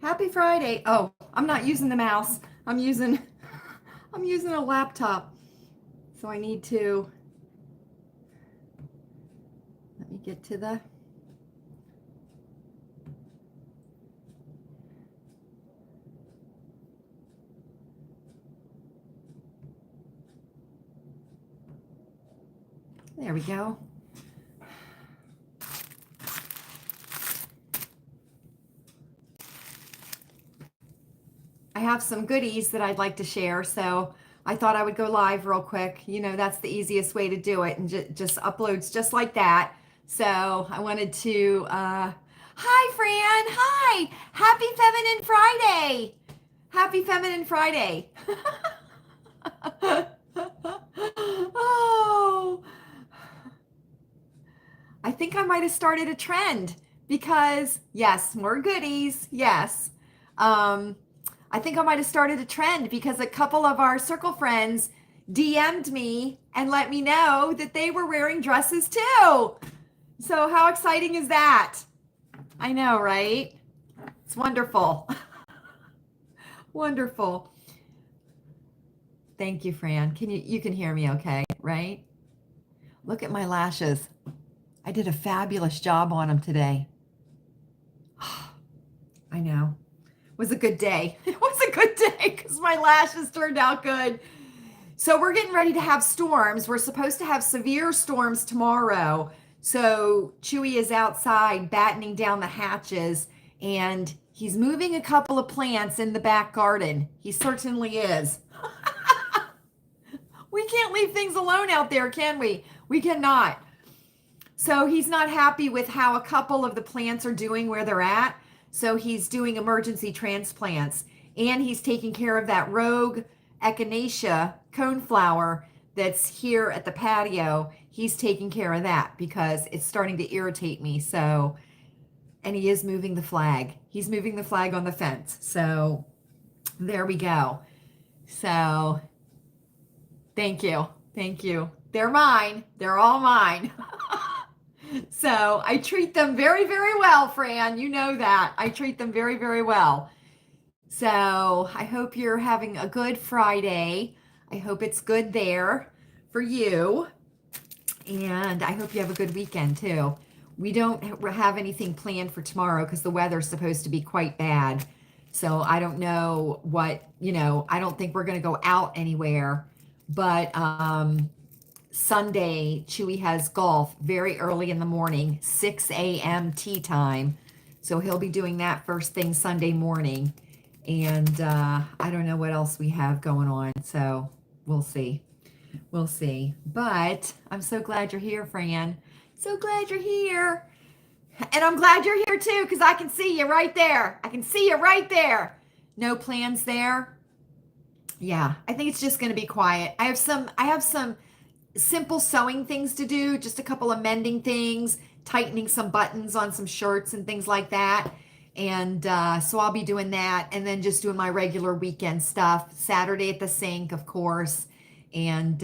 Happy Friday. Oh, I'm not using the mouse. I'm using a laptop. So I need to let me get to the There we go. I have some goodies that I'd like to share, so I thought I would go live real quick. You know, that's the easiest way to do it, and just uploads just like that. So I wanted to, hi, Fran. Hi. Happy Feminine Friday. Happy Feminine Friday. Oh, I think I might have started a trend because, yes, more goodies. Yes. Um, I think I might have started a trend because a couple of our circle friends DM'd me and let me know that they were wearing dresses too. So, how exciting is that? I know, right? It's wonderful. Wonderful. Thank you, Fran. You can hear me okay, right? Look at my lashes. I did a fabulous job on them today. I know. It was a good day. It was a good day because my lashes turned out good. So we're getting ready to have storms. We're supposed to have severe storms tomorrow. So Chewy is outside battening down the hatches and he's moving a couple of plants in the back garden. He certainly is. We can't leave things alone out there, can we? We cannot. So he's not happy with how a couple of the plants are doing where they're at. So he's doing emergency transplants and he's taking care of that rogue echinacea coneflower that's here at the patio. He's taking care of that because it's starting to irritate me. So, and he is moving the flag. He's moving the flag on the fence. So there we go. So thank you. Thank you. They're mine. They're all mine. So I treat them very, very well, Fran. You know that. I treat them very, very well. So I hope you're having a good Friday. I hope it's good there for you. And I hope you have a good weekend too. We don't have anything planned for tomorrow because the weather's supposed to be quite bad. So I don't know what, I don't think we're going to go out anywhere. But Sunday, Chewy has golf very early in the morning, 6 a.m. tea time. So he'll be doing that first thing Sunday morning. And I don't know what else we have going on. So we'll see. We'll see. But I'm so glad you're here, Fran. So glad you're here. And I'm glad you're here too, because I can see you right there. I can see you right there. No plans there. Yeah, I think it's just going to be quiet. I have some simple sewing things to do, just a couple of mending things, tightening some buttons on some shirts and things like that. And so I'll be doing that and then just doing my regular weekend stuff. Saturday at the sink, of course, and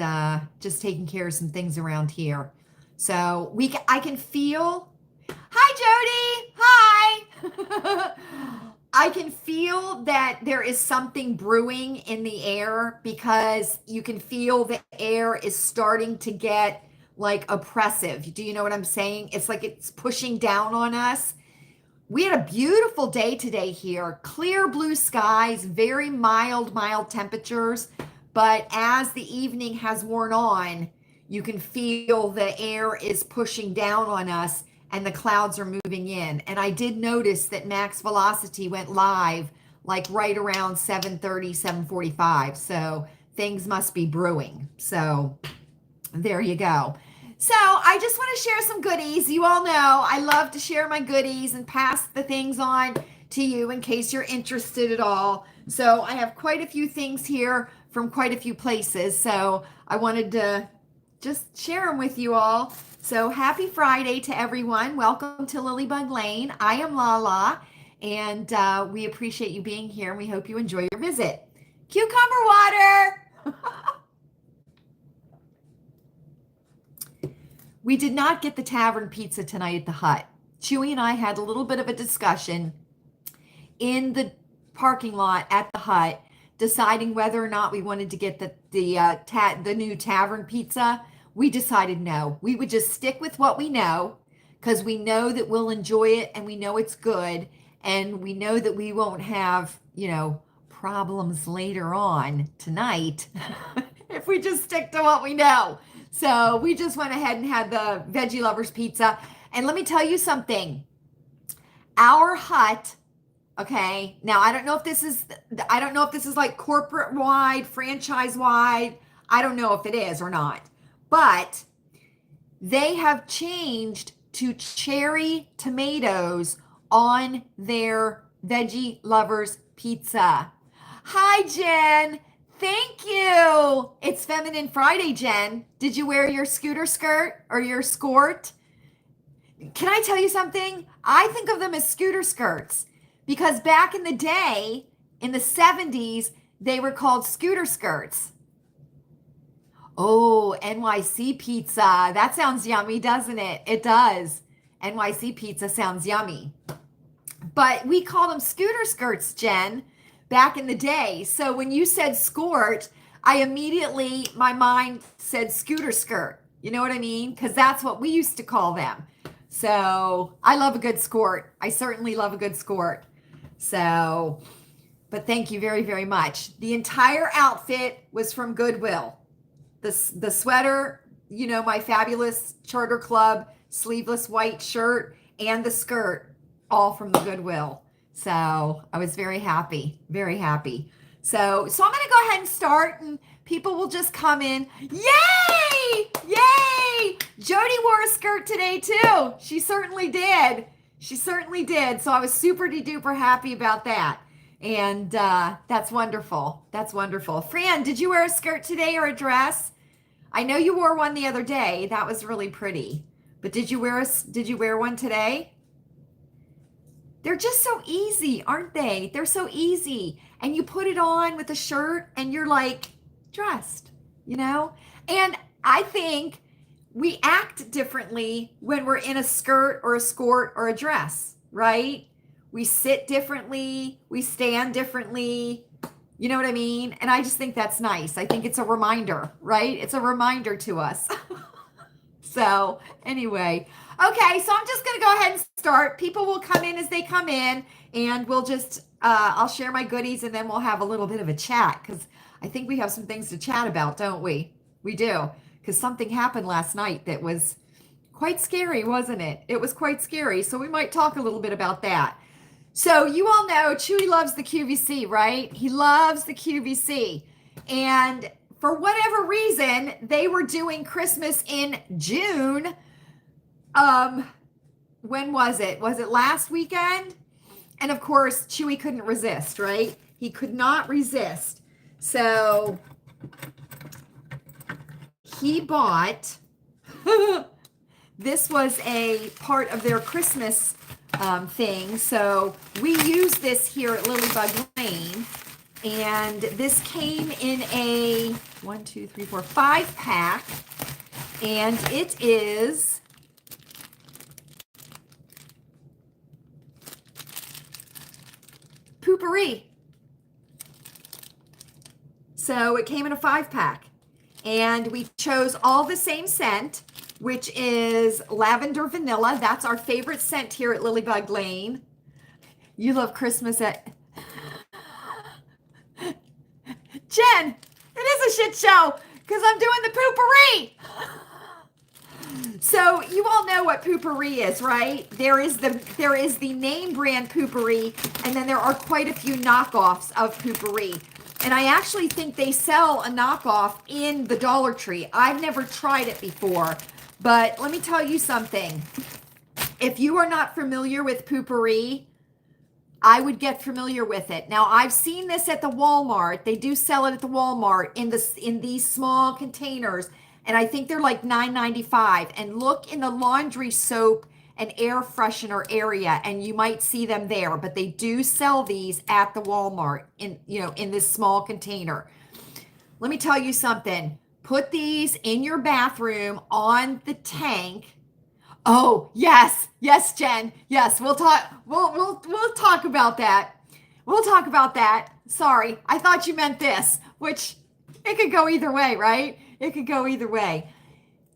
just taking care of some things around here. So I can feel, hi Jody, hi. I can feel that there is something brewing in the air because you can feel the air is starting to get like oppressive. Do you know what I'm saying? It's like it's pushing down on us. We had a beautiful day today here, clear blue skies, very mild temperatures. But as the evening has worn on, you can feel the air is pushing down on us and the clouds are moving in. And I did notice that max velocity went live like right around 7:30, 7:45. So things must be brewing. So there you go. So I just want to share some goodies. You all know I love to share my goodies and pass the things on to you in case you're interested at all. So I have quite a few things here from quite a few places. So I wanted to just share them with you all. So happy Friday to everyone. Welcome to Lilleybugglane. I am Lala, and we appreciate you being here, and we hope you enjoy your visit. Cucumber water! We did not get the tavern pizza tonight at the Hut. Chewy and I had a little bit of a discussion, in the parking lot at the hut, deciding whether or not we wanted to get the new tavern pizza. We decided no. We would just stick with what we know, because we know that we'll enjoy it and we know it's good, and we know that we won't have, problems later on tonight if we just stick to what we know. So we just went ahead and had the Veggie Lovers pizza. And let me tell you something. Our hut, okay, now I don't know if this is like corporate wide, franchise wide. I don't know if it is or not. But they have changed to cherry tomatoes on their Veggie Lovers pizza. Hi, Jen. Thank you. It's Feminine Friday, Jen. Did you wear your scooter skirt or your skort? Can I tell you something? I think of them as scooter skirts because back in the day, in the 70s, they were called scooter skirts. Oh, NYC pizza. That sounds yummy, doesn't it? It does. NYC pizza sounds yummy. But we called them scooter skirts, Jen, back in the day. So when you said skort, my mind said scooter skirt. You know what I mean? Because that's what we used to call them. So I love a good skort. I certainly love a good skort. So, but thank you very, very much. The entire outfit was from Goodwill. The sweater, my fabulous Charter Club sleeveless white shirt, and the skirt, all from the Goodwill. So I was very happy, very happy. So I'm going to go ahead and start, and people will just come in. Yay! Yay! Jody wore a skirt today too. She certainly did. She certainly did. So I was super duper happy about that. And that's wonderful. That's wonderful. Fran, did you wear a skirt today or a dress? I know you wore one the other day. That was really pretty. But did you wear one today? They're just so easy, aren't they? They're so easy. And you put it on with a shirt and you're like dressed, And I think we act differently when we're in a skirt or a skort or a dress, right? We sit differently, we stand differently, you know what I mean? And I just think that's nice. I think it's a reminder, right? It's a reminder to us. So anyway, okay, so I'm just going to go ahead and start. People will come in as they come in, and we'll just, I'll share my goodies, and then we'll have a little bit of a chat, because I think we have some things to chat about, don't we? We do, because something happened last night that was quite scary, wasn't it? It was quite scary, so we might talk a little bit about that. So you all know Chewy loves the QVC, right? He loves the QVC. And for whatever reason, they were doing Christmas in June. When was it? Was it last weekend? And of course, Chewy couldn't resist, right? He could not resist. So he bought, this was a part of their Christmas thing. So we use this here at Lilleybugglane. And this came in a 5-pack. And it is Poopery. So it came in a 5-pack. And we chose all the same scent, which is lavender vanilla. That's our favorite scent here at Lilleybugglane. You love Christmas at... Jen, it is a shit show because I'm doing the Poopery. So you all know what Poopery is, right? There is the name brand Poopery, and then there are quite a few knockoffs of Poopery. And I actually think they sell a knockoff in the Dollar Tree. I've never tried it before, but let me tell you something. If you are not familiar with Poopery, I would get familiar with it. Now, I've seen this at the Walmart. They do sell it at the Walmart in these small containers, and I think they're like $9.95. And look in the laundry soap and air freshener area, and you might see them there. But they do sell these at the Walmart in this small container. Let me tell you something. Put these in your bathroom on the tank. Oh, yes, Jen. Yes, we'll talk about that. we'll talk about that. Sorry, I thought you meant this, which it could go either way, right? It could go either way.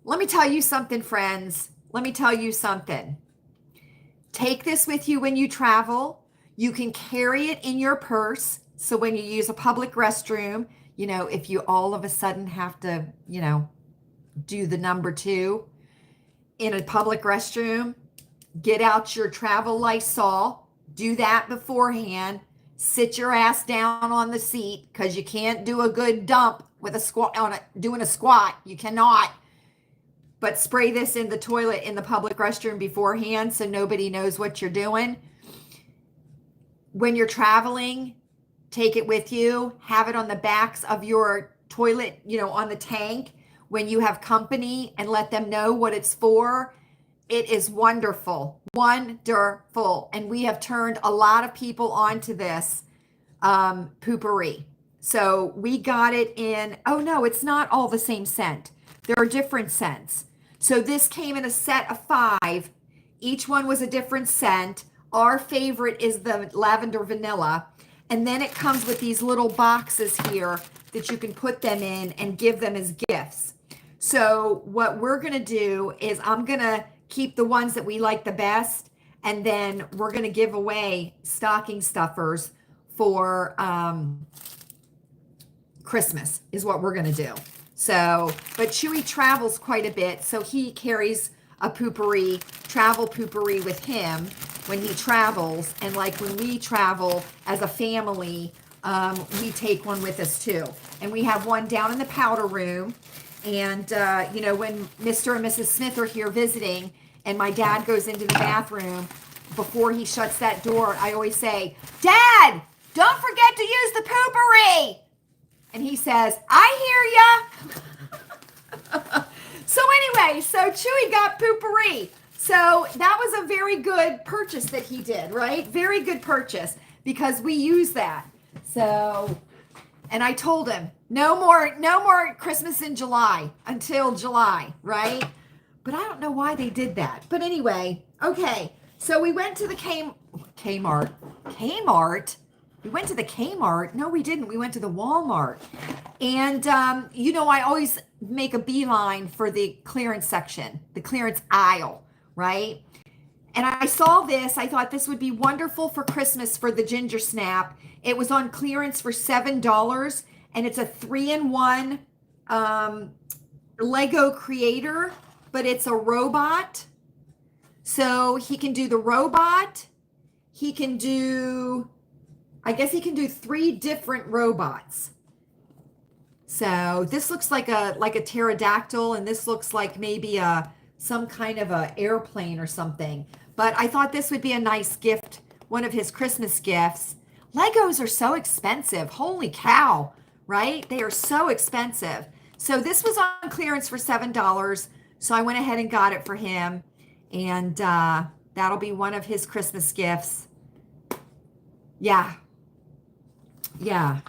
Let me tell you something, friends. Let me tell you something. Take this with you when you travel. You can carry it in your purse. So when you use a public restroom, you know, if you all of a sudden have to, you know, do the number 2 in a public restroom, get out your travel Lysol, do that beforehand, sit your ass down on the seat because you can't do a good dump with a squat on it, doing a squat. You cannot. But spray this in the toilet in the public restroom beforehand so nobody knows what you're doing. When you're traveling, take it with you. Have it on the backs of your toilet, you know, on the tank when you have company, and let them know what it's for. It is wonderful, wonderful. And we have turned a lot of people onto this poopery. So we got it in, oh no, it's not all the same scent. There are different scents. So this came in a set of 5. Each one was a different scent. Our favorite is the lavender vanilla. And then it comes with these little boxes here that you can put them in and give them as gifts. So what we're going to do is I'm going to keep the ones that we like the best, and then we're going to give away stocking stuffers for Christmas is what we're going to do. So, but Chewy travels quite a bit, so he carries a poopery, travel poopery with him when he travels. And like when we travel as a family, we take one with us too. And we have one down in the powder room. And, you know, when Mr. and Mrs. Smith are here visiting and my dad goes into the bathroom, before he shuts that door, I always say, Dad, don't forget to use the poopery. And he says, I hear ya. So anyway, so Chewy got poopery. So that was a very good purchase that he did, right? Very good purchase because we use that. So, and I told him, no more Christmas in July until July, right? But I don't know why they did that. But anyway, okay. So we went to the Kmart. We went to the Kmart. No, we didn't. We went to the Walmart. And, you know, I always make a beeline for the clearance section, the clearance aisle, right? And I saw this. I thought this would be wonderful for Christmas for the Ginger Snap. It was on clearance for $7, and it's a 3-in-1 Lego creator, but it's a robot. So he can do the robot. He can do, I guess he can do 3 different robots. So this looks like a pterodactyl, and this looks like maybe some kind of a airplane or something. But I thought this would be a nice gift, one of his Christmas gifts. Legos are so expensive. Holy cow, right? They are so expensive. So this was on clearance for $7. So I went ahead and got it for him. And that'll be one of his Christmas gifts. Yeah. Yeah.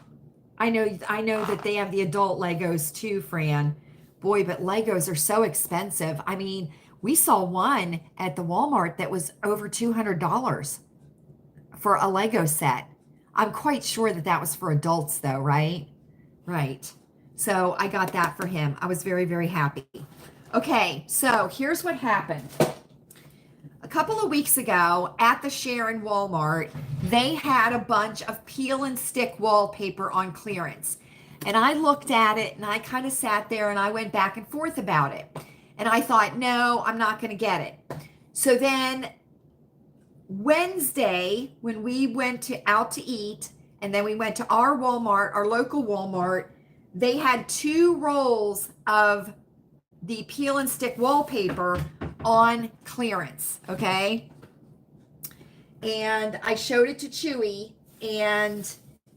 I know that they have the adult Legos too, Fran. Boy, but Legos are so expensive. I mean, we saw one at the Walmart that was over $200 for a Lego set. I'm quite sure that that was for adults though, right? Right. So I got that for him. I was very, very happy. Okay, so here's what happened. A couple of weeks ago at the Sharon Walmart, they had a bunch of peel and stick wallpaper on clearance. And I looked at it and I kind of sat there and I went back and forth about it. And I thought, no, I'm not going to get it. So then Wednesday, when we went out to eat, and then we went to our Walmart, our local Walmart, they had 2 rolls of the peel and stick wallpaper on clearance, okay? And I showed it to Chewy, and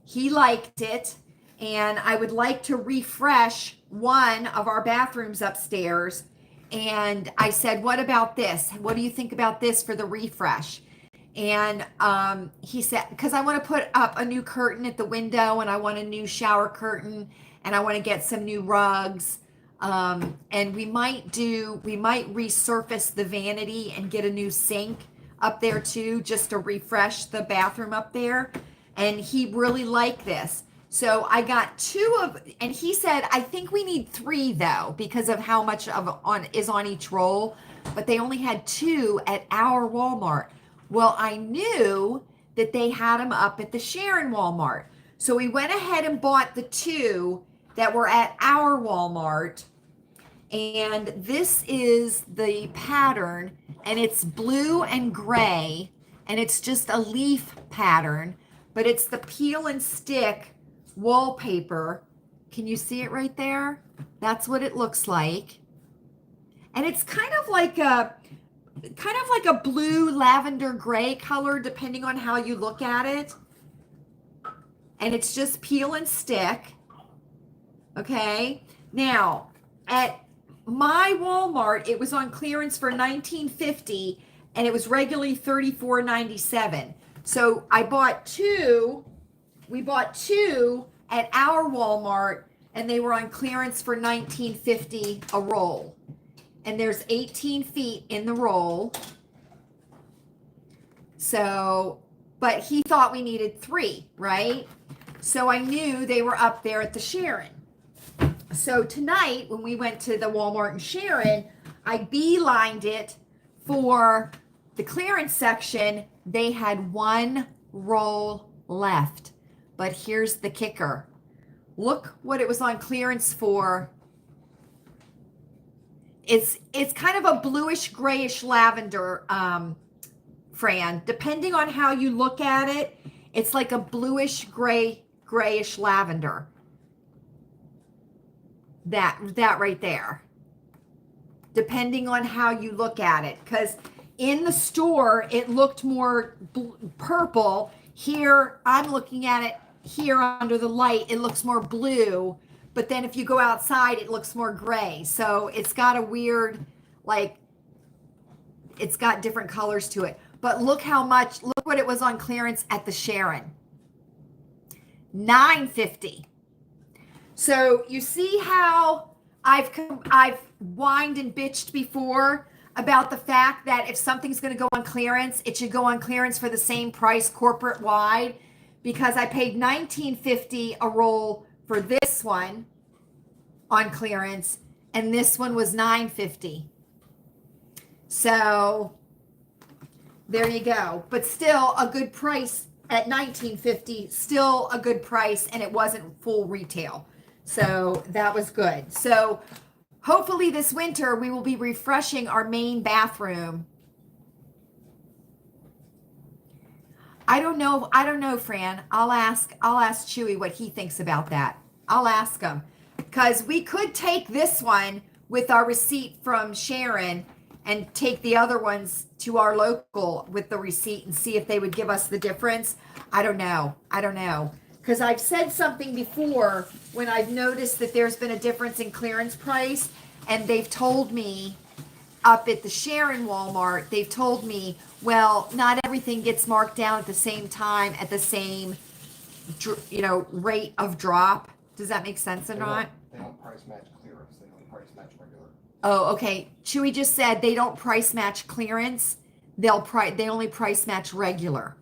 he liked it. And I would like to refresh one of our bathrooms upstairs. And I said, what about this? What do you think about this for the refresh? And he said, because I want to put up a new curtain at the window, and I want a new shower curtain, and I want to get some new rugs. And we might resurface the vanity and get a new sink up there too, just to refresh the bathroom up there. and he really liked this. So I got 2 of, and he said, I think we need 3 though, because of how much of is on each roll, but they only had 2 at our Walmart. Well, I knew that they had them up at the Sharon Walmart. So we went ahead and bought the 2 that were at our Walmart. And this is the pattern, and it's blue and gray, and it's just a leaf pattern, but it's the peel and stick wallpaper. Can you see it right there? That's what it looks like. And it's kind of like a blue lavender gray color, depending on how you look at it. And it's just peel and stick. Okay. Now, at my Walmart, it was on clearance for $19.50, and it was regularly $34.97. So I bought 2. We bought 2 at our Walmart, and they were on clearance for $19.50 a roll. And there's 18 feet in the roll. So, but he thought we needed 3, right? So I knew they were up there at the Sharon. So tonight, when we went to the Walmart in Sharon, I beelined it for the clearance section. They had 1 roll left. But here's the kicker. Look what it was on clearance for. It's kind of a bluish grayish lavender, Fran. Depending on how you look at it, it's like a bluish grayish lavender. That right there. Depending on how you look at it, because in the store it looked more purple. Here I'm looking at it here under the light, it looks more blue, but then if you go outside it looks more gray. So it's got a weird, like, it's got different colors to it. But look what it was on clearance at the Sharon. $9.50. So you see how I've whined and bitched before about the fact that if something's going to go on clearance, it should go on clearance for the same price corporate wide, because I paid $19.50 a roll for this one on clearance, and this one was $9.50. So there you go. But still a good price at $19.50, still a good price, and it wasn't full retail. So that was good. So hopefully this winter we will be refreshing our main bathroom. I don't know, Fran. I'll ask Chewy what he thinks about that. I'll ask him, because we could take this one with our receipt from Sharon and take the other ones to our local with the receipt and see if they would give us the difference. I don't know. Because I've said something before when I've noticed that there's been a difference in clearance price, and they've told me up at the Sharon Walmart, they've told me, well, not everything gets marked down at the same time at the same, rate of drop. Does that make sense or not? They don't price match clearance. They don't price match regular. Oh, okay. Chewy just said they don't price match clearance. They only price match regular.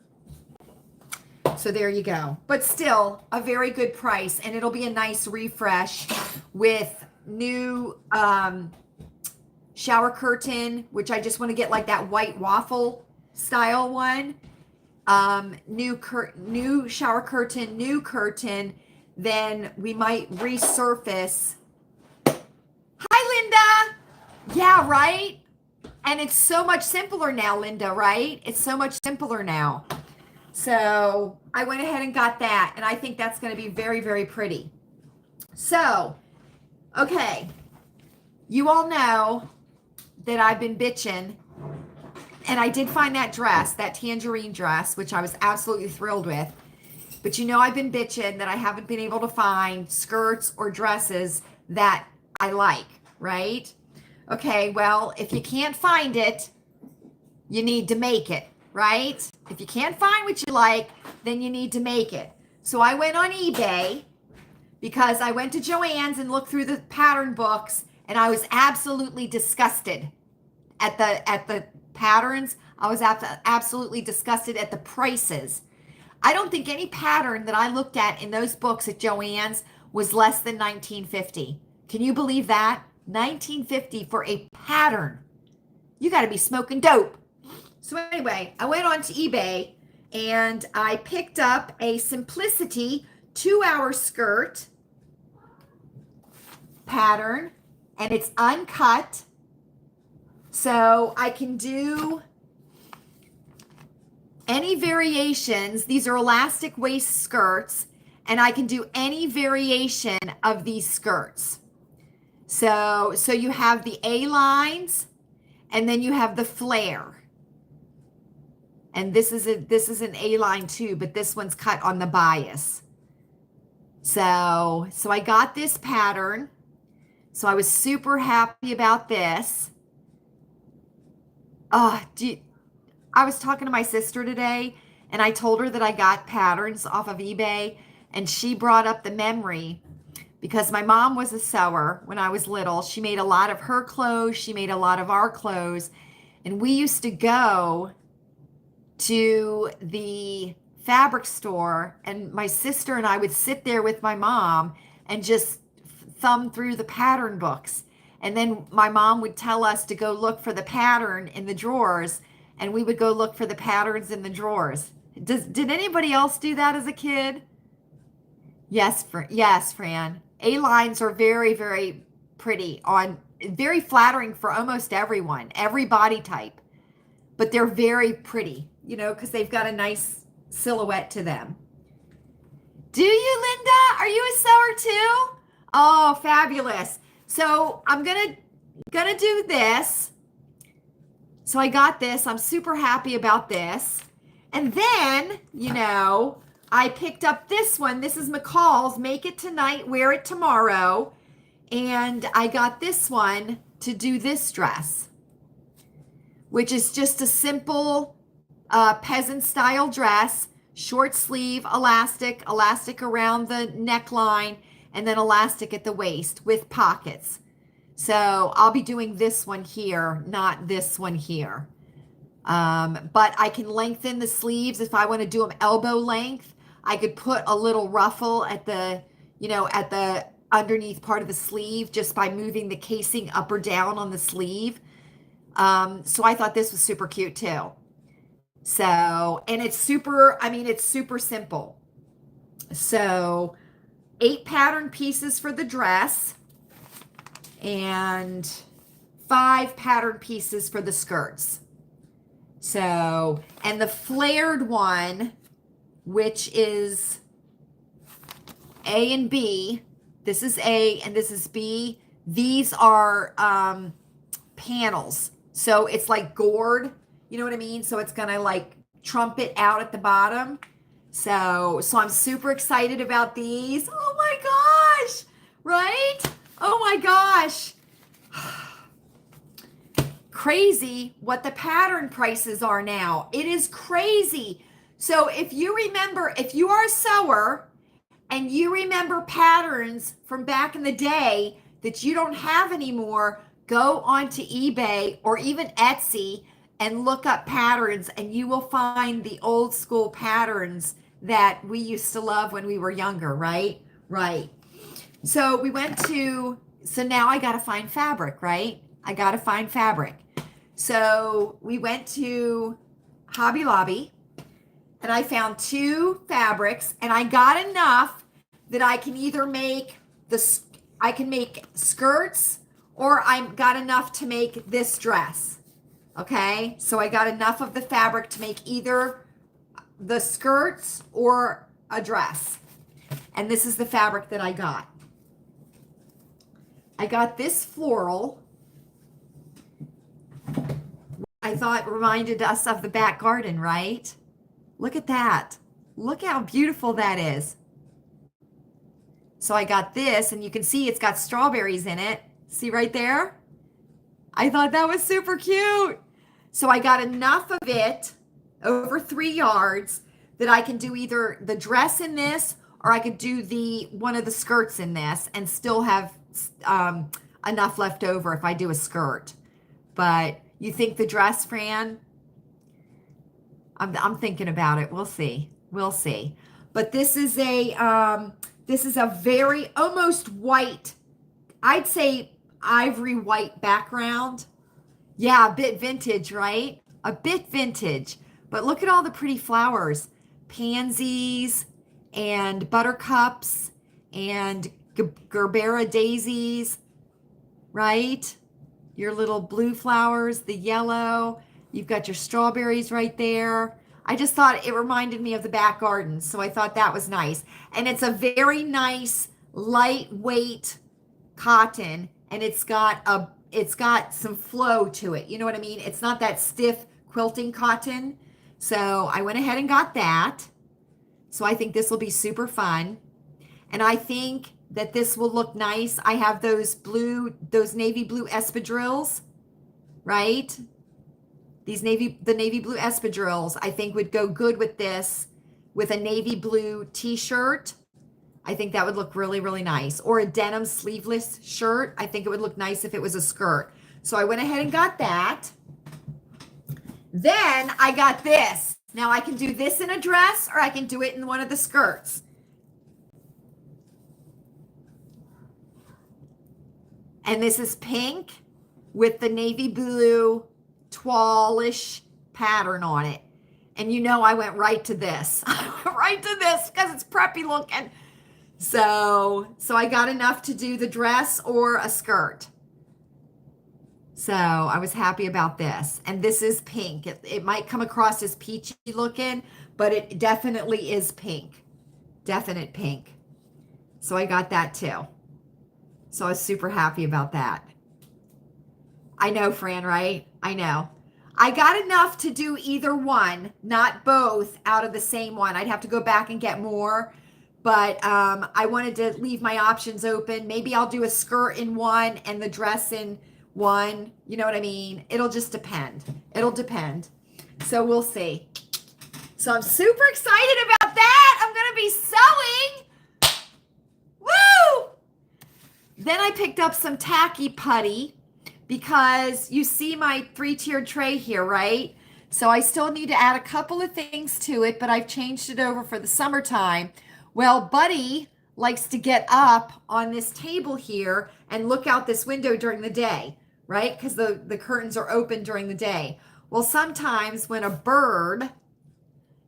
So there you go. But still a very good price, and it'll be a nice refresh with new shower curtain, which I just want to get like that white waffle style one. New shower curtain, new curtain. Then we might resurface. Hi, Linda. Yeah, right. And it's so much simpler now, Linda, right? It's so much simpler now. So I went ahead and got that, and I think that's going to be very, very pretty. So, okay, you all know that I've been bitching, and I did find that dress, that tangerine dress, which I was absolutely thrilled with. But I've been bitching that I haven't been able to find skirts or dresses that I like, right? Okay, well, if you can't find it, you need to make it, right? If you can't find what you like, then you need to make it. So I went on eBay, because I went to Joann's and looked through the pattern books, and I was absolutely disgusted at the patterns. I was absolutely disgusted at the prices. I don't think any pattern that I looked at in those books at Joann's was less than 1950. Can you believe that? 1950 for a pattern. You got to be smoking dope. So anyway, I went on to eBay and I picked up a Simplicity 2-hour skirt pattern, and it's uncut. So I can do any variations. These are elastic waist skirts, and I can do any variation of these skirts. So you have the A lines, and then you have the flare. And this is an A line too, but this one's cut on the bias. So I got this pattern. So I was super happy about this. I was talking to my sister today, and I told her that I got patterns off of eBay, and she brought up the memory because my mom was a sewer when I was little. She made a lot of her clothes. She made a lot of our clothes. And we used to go to the fabric store, and my sister and I would sit there with my mom and just thumb through the pattern books. And then my mom would tell us to go look for the pattern in the drawers, and we would go look for the patterns in the drawers. Did anybody else do that as a kid? Yes, Fran. A lines are very, very pretty, very flattering for almost everyone, every body type. But they're very pretty, because they've got a nice silhouette to them. Do you, Linda? Are you a sewer too? Oh, fabulous. So I'm gonna do this. So I got this. I'm super happy about this. And then, I picked up this one. This is McCall's Make It Tonight, Wear It Tomorrow. And I got this one to do this dress, which is just a simple peasant style dress, short sleeve, elastic around the neckline, and then elastic at the waist with pockets. So I'll be doing this one here, not this one here. But I can lengthen the sleeves if I want to do them elbow length. I could put a little ruffle at the underneath part of the sleeve just by moving the casing up or down on the sleeve. So I thought this was super cute too. So, and it's super simple. So 8 pattern pieces for the dress and 5 pattern pieces for the skirts. So, and the flared one, which is A and B, this is A and this is B. These are panels. So it's like gored, you know what I mean? So it's gonna like trumpet out at the bottom. So I'm super excited about these. Oh my gosh, right? Oh my gosh. Crazy what the pattern prices are now. It is crazy. So if you are a sewer and you remember patterns from back in the day that you don't have anymore, go onto eBay or even Etsy and look up patterns, and you will find the old school patterns that we used to love when we were younger, right? Right. So now I got to find fabric, right? I got to find fabric. So we went to Hobby Lobby and I found 2 fabrics, and I got enough that I can either make skirts, or I got enough to make this dress. Okay, so I got enough of the fabric to make either the skirts or a dress. And this is the fabric that I got. I got this floral. I thought reminded us of the back garden, right? Look at that. Look how beautiful that is. So I got this, and you can see it's got strawberries in it. See right there? I thought that was super cute. So I got enough of it, over 3 yards, that I can do either the dress in this, or I could do one of the skirts in this and still have enough left over if I do a skirt. But you think the dress, Fran? I'm thinking about it. We'll see. We'll see. But this is a very almost white, I'd say ivory white background. Yeah, a bit vintage, right? A bit vintage. But look at all the pretty flowers. Pansies and buttercups and gerbera daisies, right? Your little blue flowers, the yellow. You've got your strawberries right there. I just thought it reminded me of the back garden, so I thought that was nice. And it's a very nice, lightweight cotton, and it's got some flow to it. You know what I mean? It's not that stiff quilting cotton. So I went ahead and got that. So I think this will be super fun. And I think that this will look nice. I have those navy blue espadrilles, right? The navy blue espadrilles, I think would go good with this, with a navy blue t-shirt. I think that would look really, really nice. Or a denim sleeveless shirt. I think it would look nice if it was a skirt. So I went ahead and got that. Then I got this. Now I can do this in a dress, or I can do it in one of the skirts. And this is pink with the navy blue toile-ish pattern on it. And you know I went right to this. I went right to this because it's preppy looking. So I got enough to do the dress or a skirt. So I was happy about this. And this is pink. It might come across as peachy looking, but it definitely is pink. Definite pink. So I got that too. So I was super happy about that. I know, Fran, right? I know. I got enough to do either one, not both out of the same one. I'd have to go back and get more. But I wanted to leave my options open. Maybe I'll do a skirt in one and the dress in one. You know what I mean? It'll just depend. It'll depend. So we'll see. So I'm super excited about that. I'm going to be sewing. Woo! Then I picked up some tacky putty because you see my 3-tiered tray here, right? So I still need to add a couple of things to it, but I've changed it over for the summertime. Well, Buddy likes to get up on this table here and look out this window during the day, right? Because the curtains are open during the day. Well, sometimes when a bird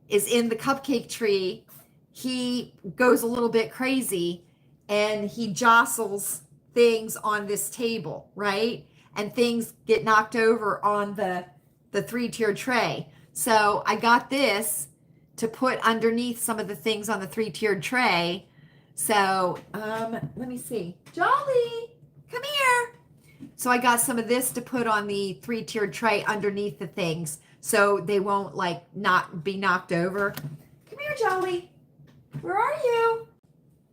is in the cupcake tree, he goes a little bit crazy and he jostles things on this table, right? And things get knocked over on the 3-tiered tray. So I got this to put underneath some of the things on the 3-tiered tray. So let me see. Jolly, come here. So I got some of this to put on the 3-tiered tray underneath the things so they won't not be knocked over. Come here, Jolly. Where are you?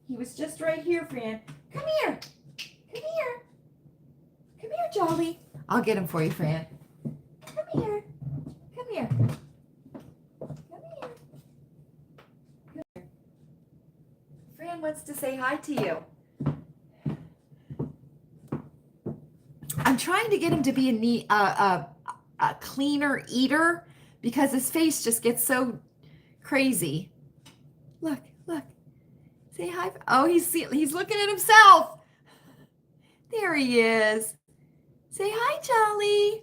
He was just right here, Fran. Come here. Come here. Come here, Jolly. I'll get him for you, Fran. Come here. Come here. Fran wants to say hi to you. I'm trying to get him to be a cleaner eater because his face just gets so crazy. Look. Say hi. Oh, he's looking at himself. There he is. Say hi, Jolly.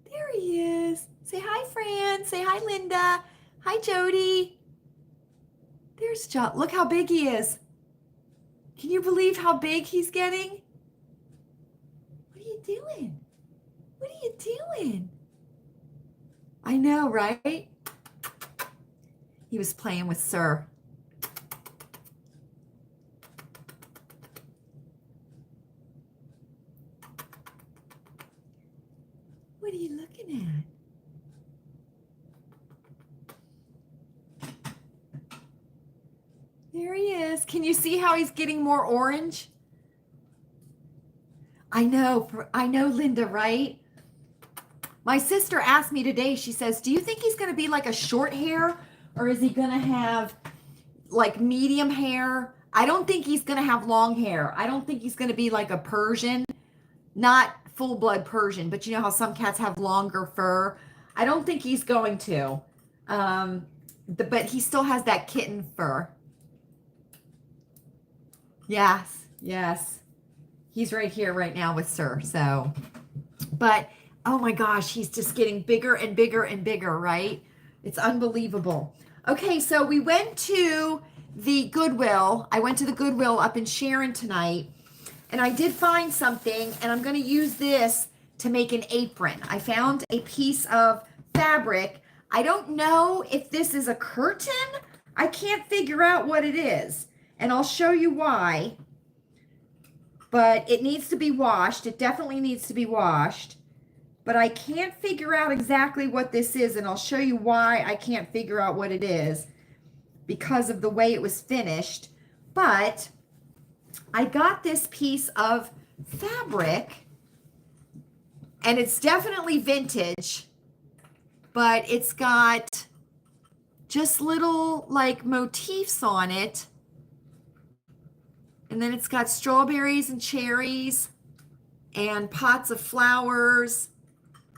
There he is. Say hi, Fran. Say hi, Linda. Hi, Jody. There's John. Look how big he is. Can you believe how big he's getting? What are you doing? What are you doing? I know, right? He was playing with Sir. What are you looking at? There he is. Can you see how he's getting more orange? I know, Linda, right? My sister asked me today, she says, do you think he's going to be like a short hair or is he going to have like medium hair? I don't think he's going to have long hair. I don't think he's going to be like a Persian, not full-blood Persian, but you know how some cats have longer fur. I don't think he's going to. but he still has that kitten fur. Yes, yes. He's right here right now with Sir. So, but oh my gosh, he's just getting bigger and bigger and bigger, right? It's unbelievable. Okay, so we went to the Goodwill. I went to the Goodwill up in Sharon tonight, and I did find something, and I'm going to use this to make an apron. I found a piece of fabric. I don't know if this is a curtain. I can't figure out what it is, and I'll show you why. But it needs to be washed. It definitely needs to be washed. But I can't figure out exactly what this is, and I'll show you why I can't figure out what it is because of the way it was finished. But I got this piece of fabric, and it's definitely vintage, but it's got just little like motifs on it. And then it's got strawberries and cherries and pots of flowers.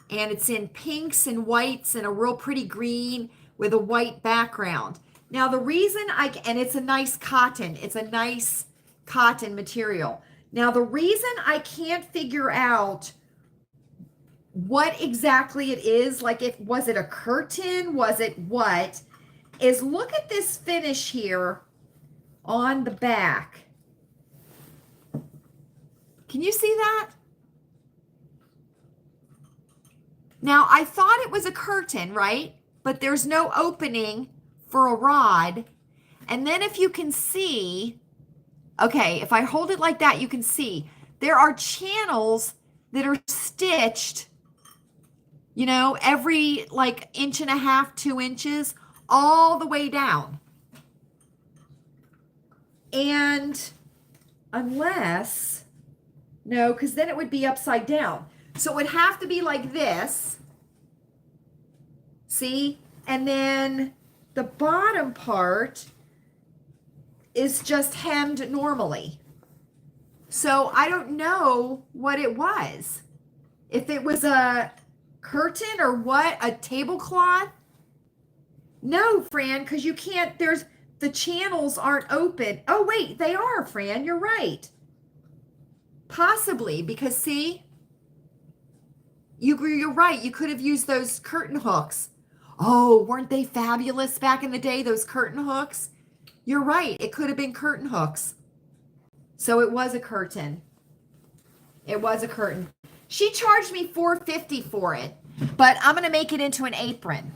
And it's in pinks and whites and a real pretty green with a white background. Now the reason and it's a nice cotton. It's a nice cotton material. Now the reason I can't figure out what exactly it is, like was it a curtain? Was it what? Is look at this finish here on the back. Can you see that? Now, I thought it was a curtain, right? But there's no opening for a rod. And then if you can see, okay, if I hold it like that, you can see there are channels that are stitched, you know, every like 1.5 to 2 inches, all the way down. And unless, no, because then it would be upside down. So it would have to be like this. See? And then the bottom part is just hemmed normally. So I don't know what it was. If it was a curtain or what, a tablecloth. No, Fran, because you can't, the channels aren't open. Oh, wait, they are, Fran, you're right. Possibly, because see, you're right. You could have used those curtain hooks. Oh, weren't they fabulous back in the day, those curtain hooks? You're right. It could have been curtain hooks. So it was a curtain. It was a curtain. She charged me $4.50 for it, but I'm going to make it into an apron.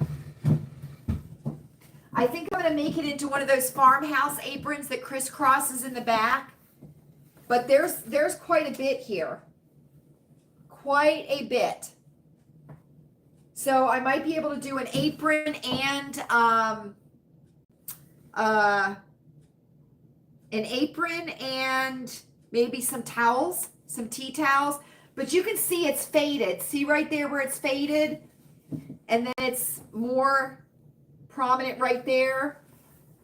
I think I'm going to make it into one of those farmhouse aprons that crisscrosses in the back. But there's quite a bit here. Quite a bit. So I might be able to do an apron and maybe some towels, some tea towels. But you can see it's faded. See right there where it's faded? And then it's more prominent right there.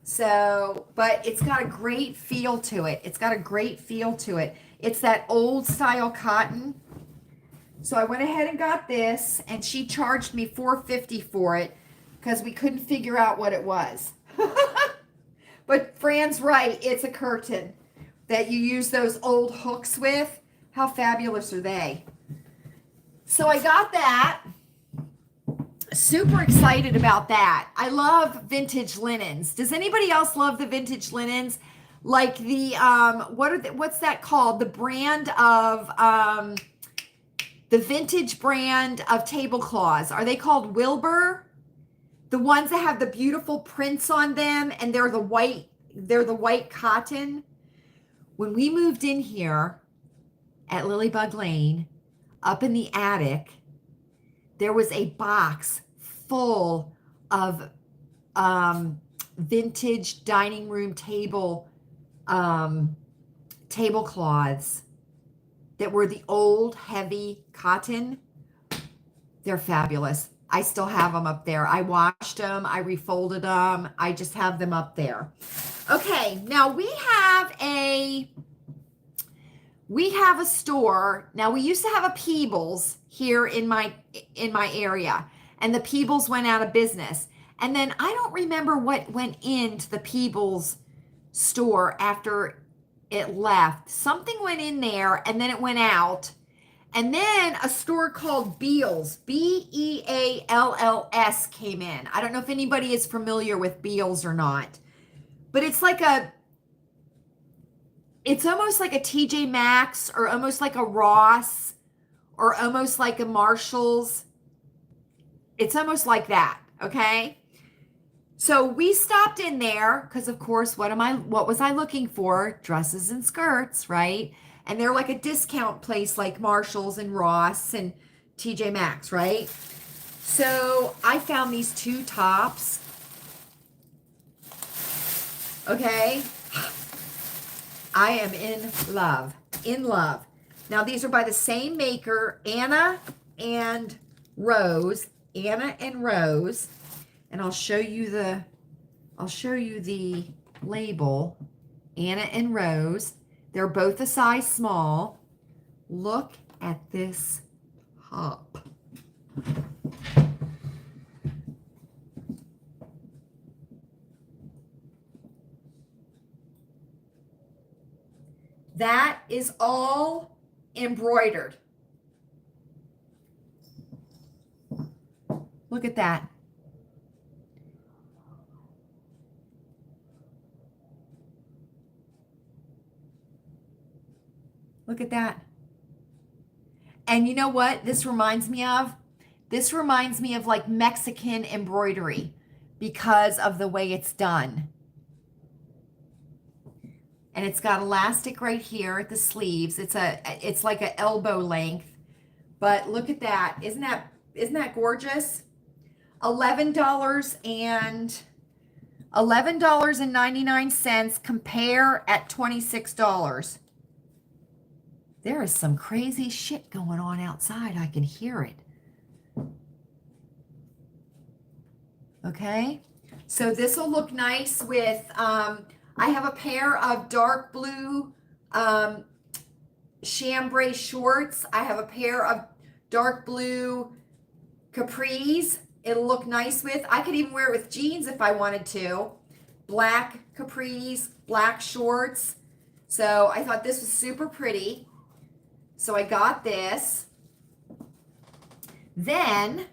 So, but it's got a great feel to it. It's got a great feel to it. It's that old style cotton. So I went ahead and got this, and she charged me $4.50 for it because we couldn't figure out what it was. But Fran's right, it's a curtain that you use those old hooks with. How fabulous are they? So I got that. Super excited about that. I love vintage linens. Does anybody else love the vintage linens? Like the what's that called? The brand of the vintage brand of tablecloths. Are they called Wilbur? The ones that have the beautiful prints on them, and they're the white cotton. When we moved in here at Lilleybugglane, up in the attic, there was a box full of vintage dining room tablecloths that were the old heavy cotton. They're fabulous. I still have them up there. I washed them. I refolded them. I just have them up there. Okay, now we have a store. Now we used to have a Peebles here in my area, and the Peebles went out of business. And then I don't remember what went into the Peebles store after it left. Something went in there and then it went out. And then a store called Bealls, Bealls came in. I don't know if anybody is familiar with Bealls or not, but it's almost like a TJ Maxx or almost like a Ross or almost like a Marshall's. It's almost like that, okay? So we stopped in there because of course, what was I looking for? Dresses and skirts, right? And they're like a discount place like Marshall's and Ross and TJ Maxx, right? So I found these two tops. Okay. I am in love. In love. Now these are by the same maker, Anna and Rose. Anna and Rose. And I'll show you the label. Anna and Rose. They're both a size small. Look at this top. That is all embroidered. Look at that. Look at that. And you know what this reminds me of? This reminds me of like Mexican embroidery because of the way it's done. And it's got elastic right here at the sleeves. It's like an elbow length. But look at that. Isn't that gorgeous? $11.99. Compare at $26. There is some crazy shit going on outside. I can hear it. Okay. So this will look nice with, I have a pair of dark blue chambray shorts. I have a pair of dark blue capris. It'll look nice with, I could even wear it with jeans if I wanted to. Black capris, black shorts. So I thought this was super pretty. So I got this. Then,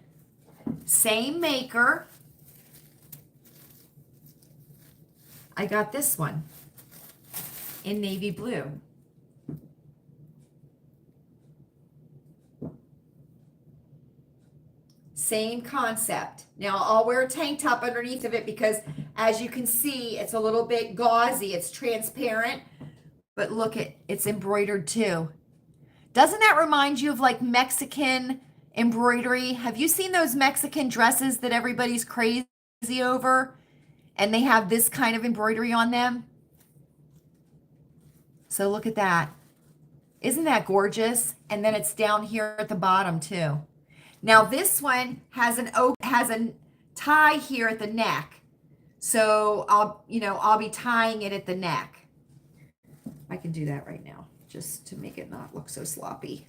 same maker. I got this one in navy blue. Same concept. Now I'll wear a tank top underneath of it because as you can see, it's a little bit gauzy. It's transparent, but look, it's embroidered too. Doesn't that remind you of like Mexican embroidery? Have you seen those Mexican dresses that everybody's crazy over? And they have this kind of embroidery on them. So look at that. Isn't that gorgeous? And then it's down here at the bottom too. Now this one has a tie here at the neck. So I'll be tying it at the neck. I can do that right now just to make it not look so sloppy.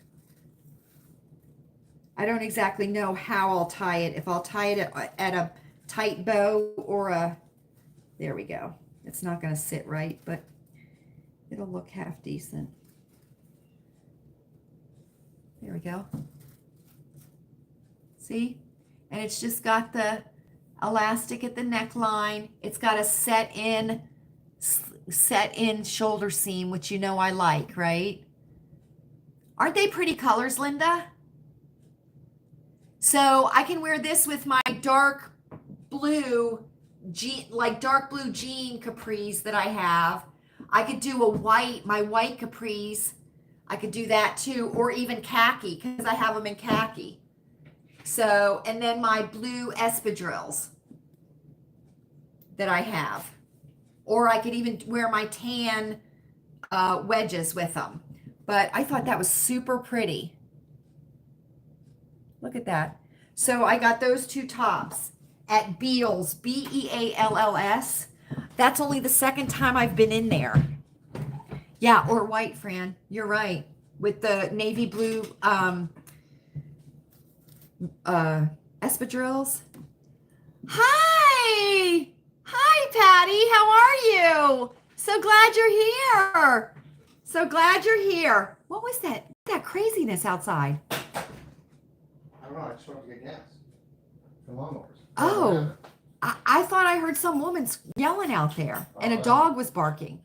I don't exactly know how I'll tie it. If I'll tie it at a tight bow or there we go. It's not going to sit right, but it'll look half decent. There we go. See? And it's just got the elastic at the neckline. It's got a set in shoulder seam, which you know I like, right? Aren't they pretty colors, Linda? So I can wear this with my dark blue jean capris that I have. I could do my white capris. I could do that too, or even khaki because I have them in khaki. So, and then my blue espadrilles that I have. Or I could even wear my tan wedges with them. But I thought that was super pretty. Look at that. So I got those two tops at Bealls, Bealls. That's only the second time I've been in there. Yeah, or white, Fran. You're right. With the navy blue espadrilles. Hi! Hi! Hi, Patty. How are you? So glad you're here. So glad you're here. What was that craziness outside? I don't know, I just went to get gas. For lawnmowers. Oh, I thought I heard some woman yelling out there, and a dog was barking.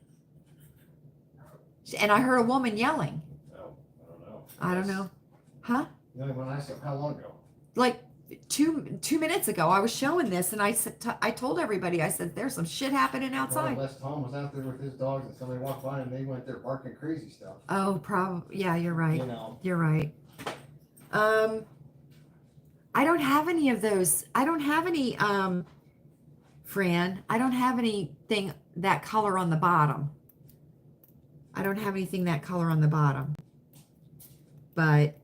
And I heard a woman yelling. No, I don't know. I don't know. Huh? The only one I said, how long ago? Like two minutes ago, I was showing this, and I said, I told everybody, I said, there's some shit happening outside. Well, unless Tom was out there with his dogs and somebody walked by and they went there barking crazy stuff. Oh, probably. Yeah, you're right. You know. You're right. I don't have any of those. I don't have any, Fran. I don't have anything that color on the bottom. I don't have anything that color on the bottom. But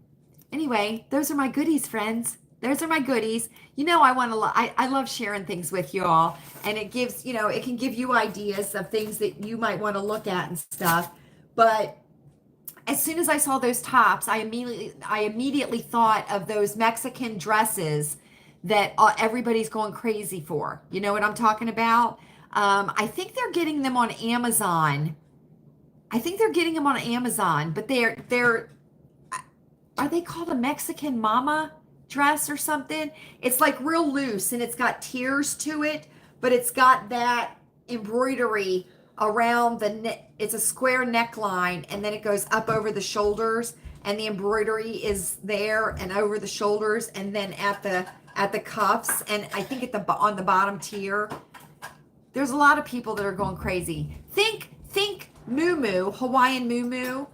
anyway, those are my goodies, friends. Those are my goodies. You know, I love sharing things with you all, and it gives, it can give you ideas of things that you might want to look at and stuff. But as soon as I saw those tops, I immediately thought of those Mexican dresses that everybody's going crazy for. You know what I'm talking about? I think they're getting them on Amazon. But they're are they called a Mexican mama dress or something? It's like real loose, and it's got tiers to it, but it's got that embroidery around the neck. It's a square neckline, and then it goes up over the shoulders, and the embroidery is there and over the shoulders, and then at the cuffs, and I think on the bottom tier. There's a lot of people that are going crazy. Think muumuu, Hawaiian muumuu,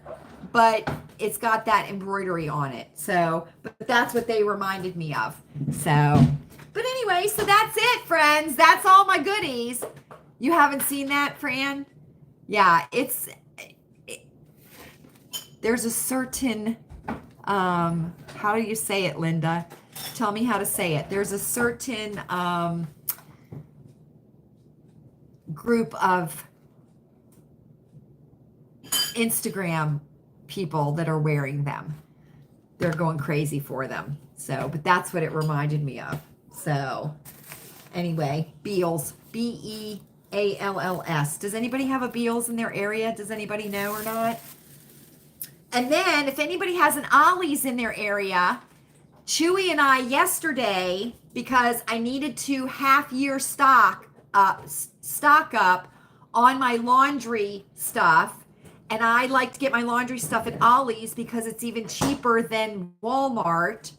but it's got that embroidery on it. So, but that's what they reminded me of. So, but anyway, so that's it, friends. That's all my goodies. You haven't seen that, Fran? Yeah, there's a certain, how do you say it, Linda? Tell me how to say it. There's a certain group of Instagram people that are wearing them. They're going crazy for them. So, but that's what it reminded me of. So, anyway, Beals, Bealls. Does anybody have a Beals in their area? Does anybody know or not? And then, if anybody has an Ollie's in their area, Chewy and I yesterday, because I needed to half-year stock up on my laundry stuff. And I like to get my laundry stuff at Ollie's because it's even cheaper than Walmart.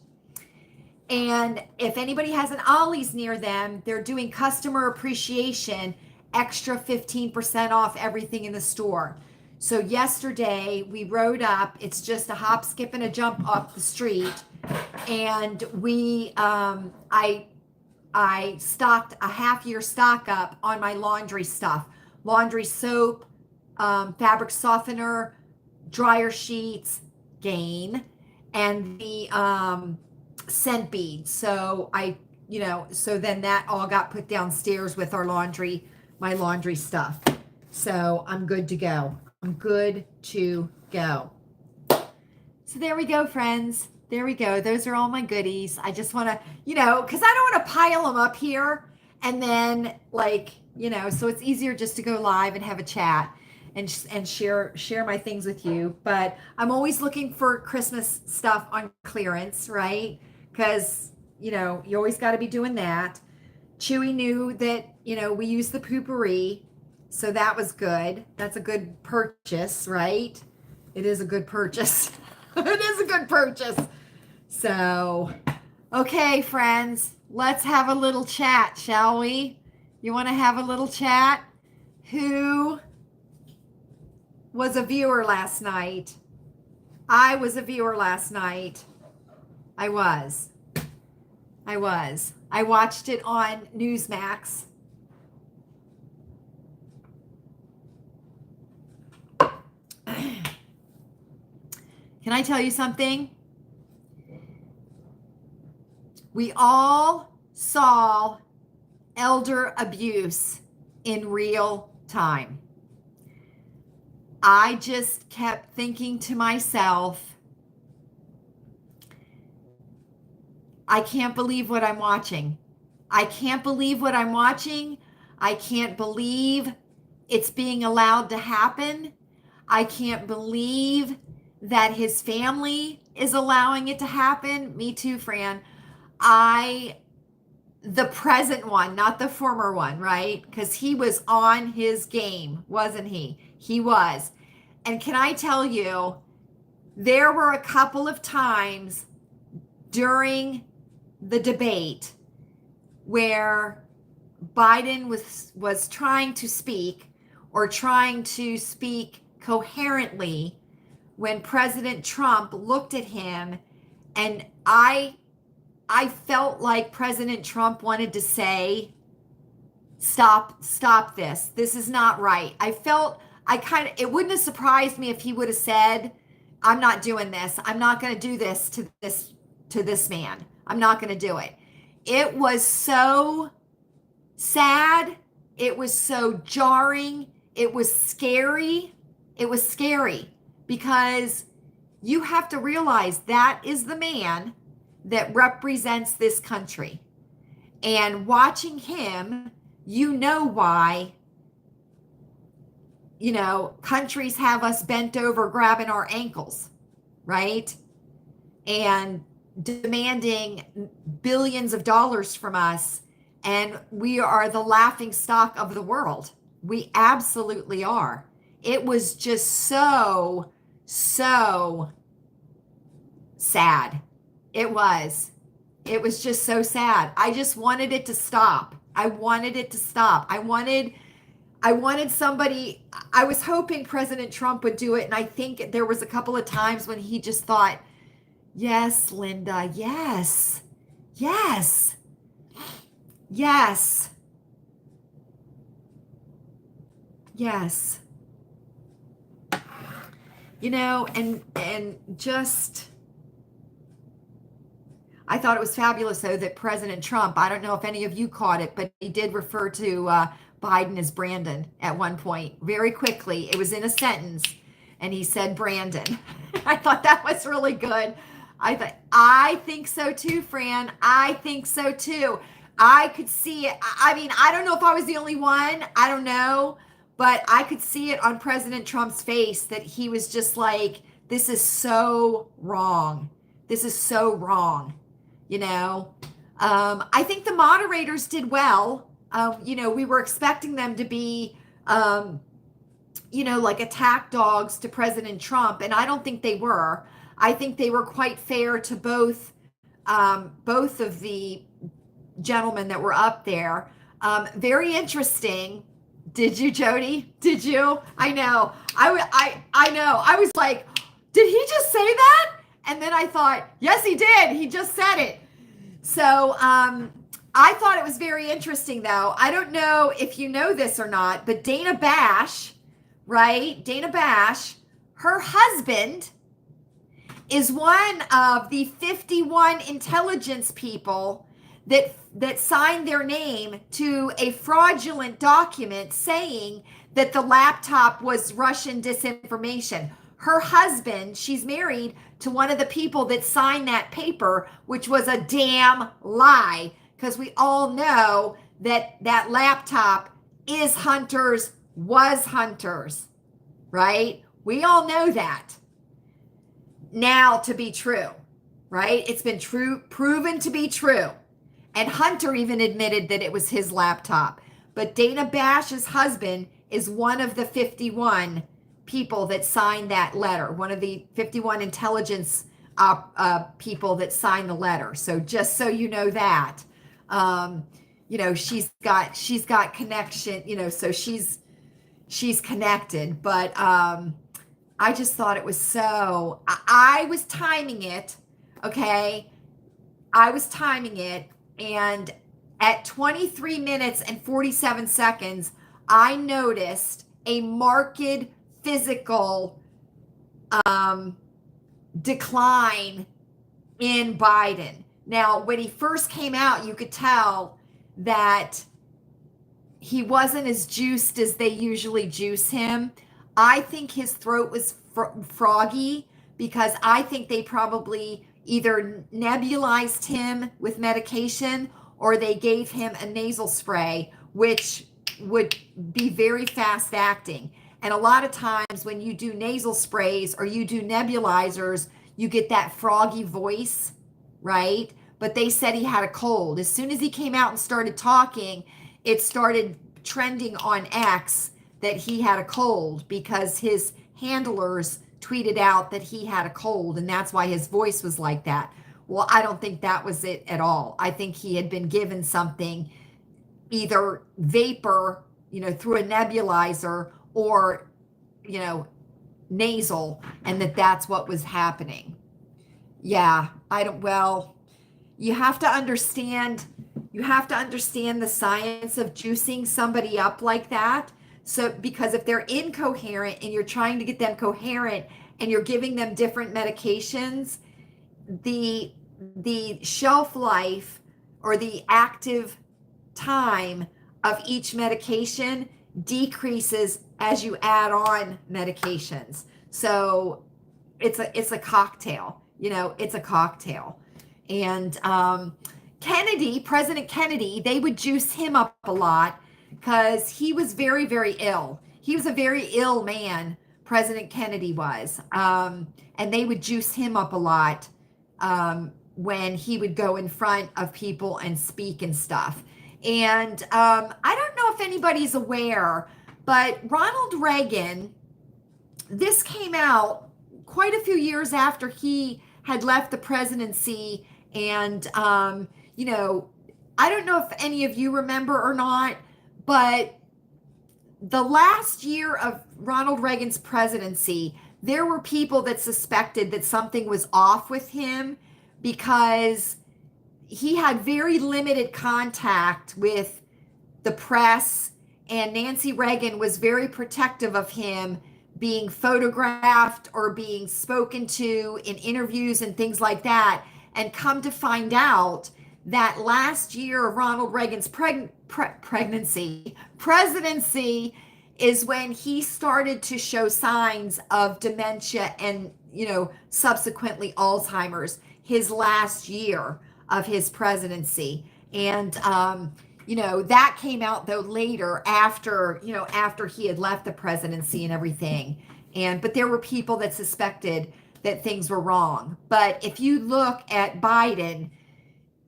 And if anybody has an Ollie's near them, they're doing customer appreciation, extra 15% off everything in the store. So yesterday we rode up. It's just a hop, skip, and a jump off the street. And I stocked a half-year stock up on my laundry stuff. Laundry soap, fabric softener, dryer sheets, Gain, and the scent beads. So so then that all got put downstairs with my laundry stuff. So I'm good to go. So there we go, friends. There we go. Those are all my goodies. I just want to, because I don't want to pile them up here and then so it's easier just to go live and have a chat and share my things with you. But I'm always looking for Christmas stuff on clearance, right? Because, you always got to be doing that. Chewy knew that, we use the poopery. So that was good. That's a good purchase, right? It is a good purchase. It is a good purchase. So, okay, friends, let's have a little chat, shall we? You want to have a little chat? Who was a viewer last night? I was a viewer last night. I was. I watched it on Newsmax. Can I tell you something? We all saw elder abuse in real time. I just kept thinking to myself, I can't believe what I'm watching. I can't believe what I'm watching. I can't believe it's being allowed to happen. I can't believe that his family is allowing it to happen. Me too, Fran. The present one, not the former one, right? Because he was on his game, wasn't he? He was. And can I tell you, there were a couple of times during the debate where Biden was trying to speak or trying to speak coherently when President Trump looked at him, and I felt like President Trump wanted to say, stop this. This is not right. It wouldn't have surprised me if he would have said, I'm not doing this. I'm not going to do this to this man. I'm not going to do it. It was so sad. It was so jarring. It was scary. It was scary because you have to realize that is the man that represents this country. And watching him, you know why, countries have us bent over grabbing our ankles, right? And demanding billions of dollars from us. And we are the laughing stock of the world. We absolutely are. It was just so sad. It was just so sad. I just wanted it to stop. I wanted it to stop. I wanted somebody, I was hoping President Trump would do it. And I think there was a couple of times when he just thought, yes, Linda, yes, yes, yes, yes. And just, I thought it was fabulous, though, that President Trump, I don't know if any of you caught it, but he did refer to Biden as Brandon at one point, very quickly. It was in a sentence, and he said Brandon. I thought that was really good. I think so too, Fran. I think so too. I could see it. I mean, I don't know if I was the only one. I don't know. But I could see it on President Trump's face that he was just like, this is so wrong. This is so wrong. I think the moderators did well. We were expecting them to be, like attack dogs to President Trump. And I don't think they were. I think they were quite fair to both of the gentlemen that were up there. Very interesting. Did you, Jody? Did you? I know. I know. I was like, did he just say that? And then I thought, yes, he did. He just said it. So I thought it was very interesting, though. I don't know if you know this or not, but Dana Bash, right? Dana Bash, her husband is one of the 51 intelligence people that signed their name to a fraudulent document saying that the laptop was Russian disinformation. Her husband, she's married to one of the people that signed that paper, which was a damn lie, because we all know that that laptop is Hunter's, was Hunter's, right? We all know that now to be true, right? It's been proven to be true. And Hunter even admitted that it was his laptop. But Dana Bash's husband is one of the 51 people that signed that letter, one of the 51 intelligence people that signed the letter. So just so you know that, she's got connection, so she's connected. But I just thought it was so, I was timing it, okay? I was timing it. And at 23 minutes and 47 seconds, I noticed a marked physical decline in Biden. Now, when he first came out, you could tell that he wasn't as juiced as they usually juice him. I think his throat was froggy because I think they probably either nebulized him with medication or they gave him a nasal spray, which would be very fast acting. And a lot of times when you do nasal sprays or you do nebulizers, you get that froggy voice, right? But they said he had a cold. As soon as he came out and started talking, it started trending on X that he had a cold because his handlers tweeted out that he had a cold, and that's why his voice was like that. Well, I don't think that was it at all. I think he had been given something, either vapor, through a nebulizer, or, nasal, and that's what was happening. Yeah, you have to understand the science of juicing somebody up like that. So, because if they're incoherent and you're trying to get them coherent and you're giving them different medications, the shelf life or the active time of each medication decreases as you add on medications. So it's a cocktail, it's a cocktail. And President Kennedy, they would juice him up a lot because he was very, very ill. He was a very ill man, President Kennedy was. And they would juice him up a lot when he would go in front of people and speak and stuff. And I don't know if anybody's aware, but Ronald Reagan, this came out quite a few years after he had left the presidency. And, I don't know if any of you remember or not, but the last year of Ronald Reagan's presidency, there were people that suspected that something was off with him because he had very limited contact with the press, and Nancy Reagan was very protective of him being photographed or being spoken to in interviews and things like that. And come to find out that last year of Ronald Reagan's presidency is when he started to show signs of dementia and, subsequently Alzheimer's, his last year of his presidency. And, that came out though later after he had left the presidency and everything. But there were people that suspected that things were wrong. But if you look at Biden,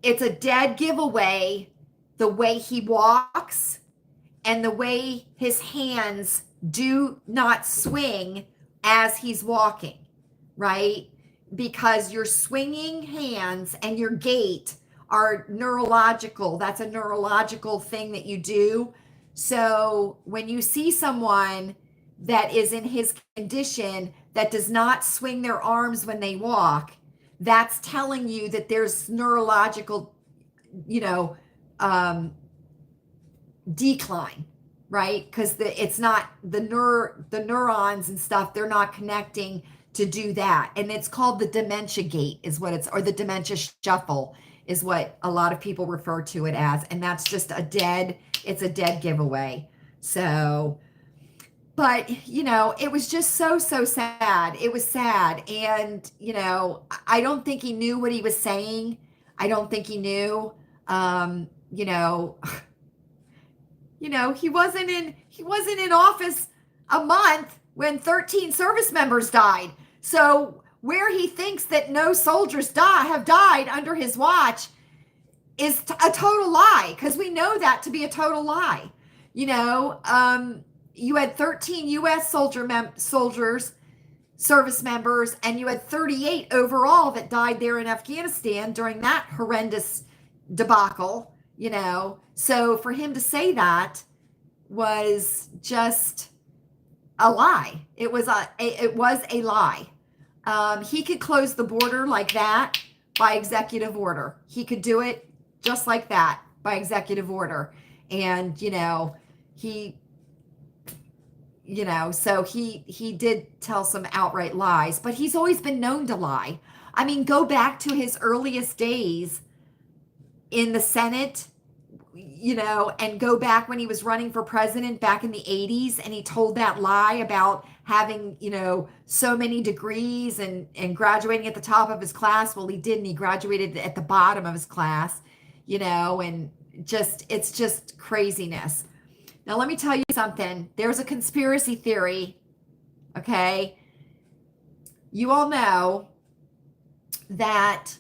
it's a dead giveaway the way he walks and the way his hands do not swing as he's walking, right? Because your swinging hands and your gait are neurological. That's a neurological thing that you do. So when you see someone that is in his condition that does not swing their arms when they walk, that's telling you that there's neurological, decline, right? Because it's not the neurons and stuff, they're not connecting to do that. And it's called the dementia gait or the dementia shuffle is what a lot of people refer to it as. And that's just it's a dead giveaway. So, but, it was just so sad. It was sad. And, I don't think he knew what he was saying. I don't think he knew, he wasn't in office a month when 13 service members died. So where he thinks that no soldiers have died under his watch is a total lie, because we know that to be a total lie. You had 13 U.S. soldiers, service members, and you had 38 overall that died there in Afghanistan during that horrendous debacle, So for him to say that was just a lie. It was a lie. He could close the border like that by executive order. He could do it just like that by executive order. And, so he did tell some outright lies, but he's always been known to lie. I mean, go back to his earliest days in the Senate, and go back when he was running for president back in the 80s, and he told that lie about having, so many degrees and graduating at the top of his class. Well, he didn't. He graduated at the bottom of his class. and it's just craziness. Now, let me tell you something. There's a conspiracy theory, okay? You all know that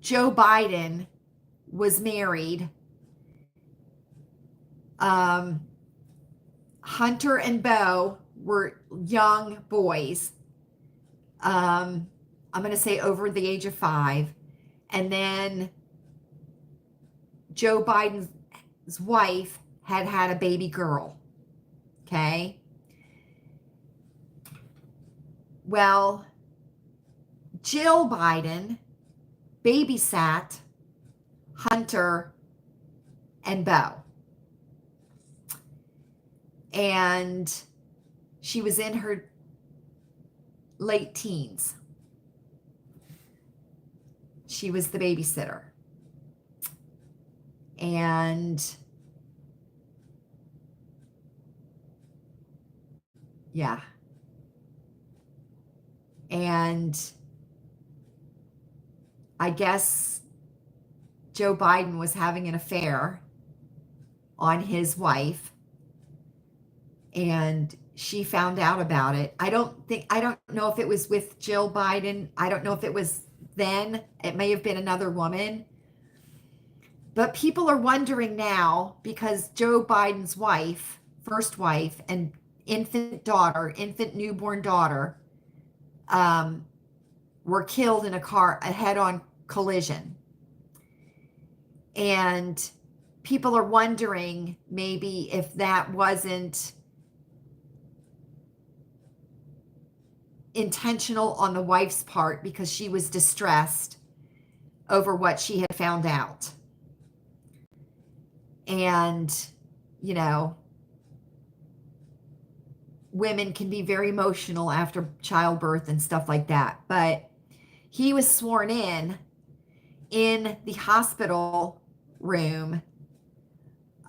Joe Biden was married. Hunter and Beau were young boys. I'm going to say over the age of 5. And then Joe Biden's wife had a baby girl. Okay. Well, Jill Biden babysat Hunter and Beau. And she was in her late teens. She was the babysitter. And yeah. And I guess Joe Biden was having an affair on his wife, and she found out about it. I don't know if it was with Jill Biden. I don't know if it was then. It may have been another woman. But people are wondering now, because Joe Biden's wife, first wife, and infant newborn daughter, were killed in a head-on collision. And people are wondering maybe if that wasn't intentional on the wife's part, because she was distressed over what she had found out. And, women can be very emotional after childbirth and stuff like that. But he was sworn in the hospital room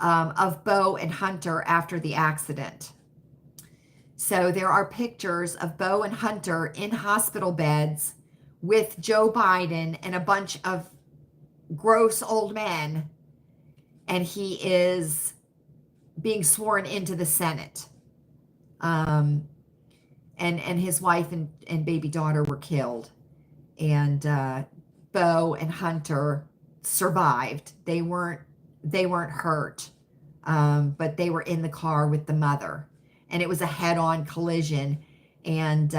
of Beau and Hunter after the accident. So there are pictures of Beau and Hunter in hospital beds with Joe Biden and a bunch of gross old men, and he is being sworn into the Senate. And his wife and baby daughter were killed, and Beau and Hunter survived. They weren't hurt, but they were in the car with the mother, and it was a head-on collision. And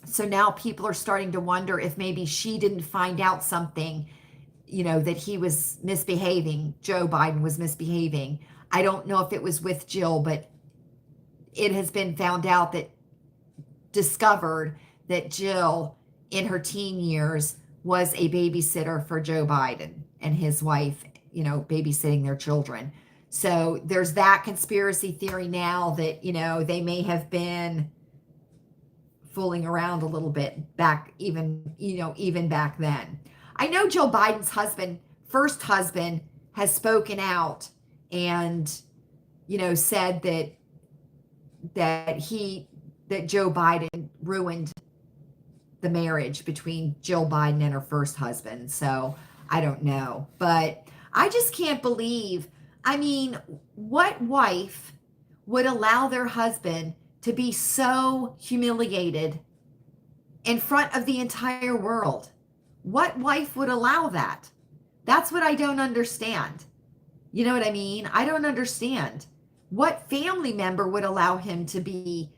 so now people are starting to wonder if maybe she didn't find out something, that he was misbehaving. Joe Biden was misbehaving. I don't know if it was with Jill, but it has been discovered that Jill, in her teen years, was a babysitter for Joe Biden and his wife, babysitting their children. So there's that conspiracy theory now that, they may have been fooling around a little bit back, even back then. I know Joe Biden's first husband, has spoken out and, said that Joe Biden ruined the marriage between Jill Biden and her first husband. So I don't know, but I just can't believe. I mean, what wife would allow their husband to be so humiliated in front of the entire world? What wife would allow that? That's what I don't understand. You know what I mean? I don't understand. What family member would allow him to be,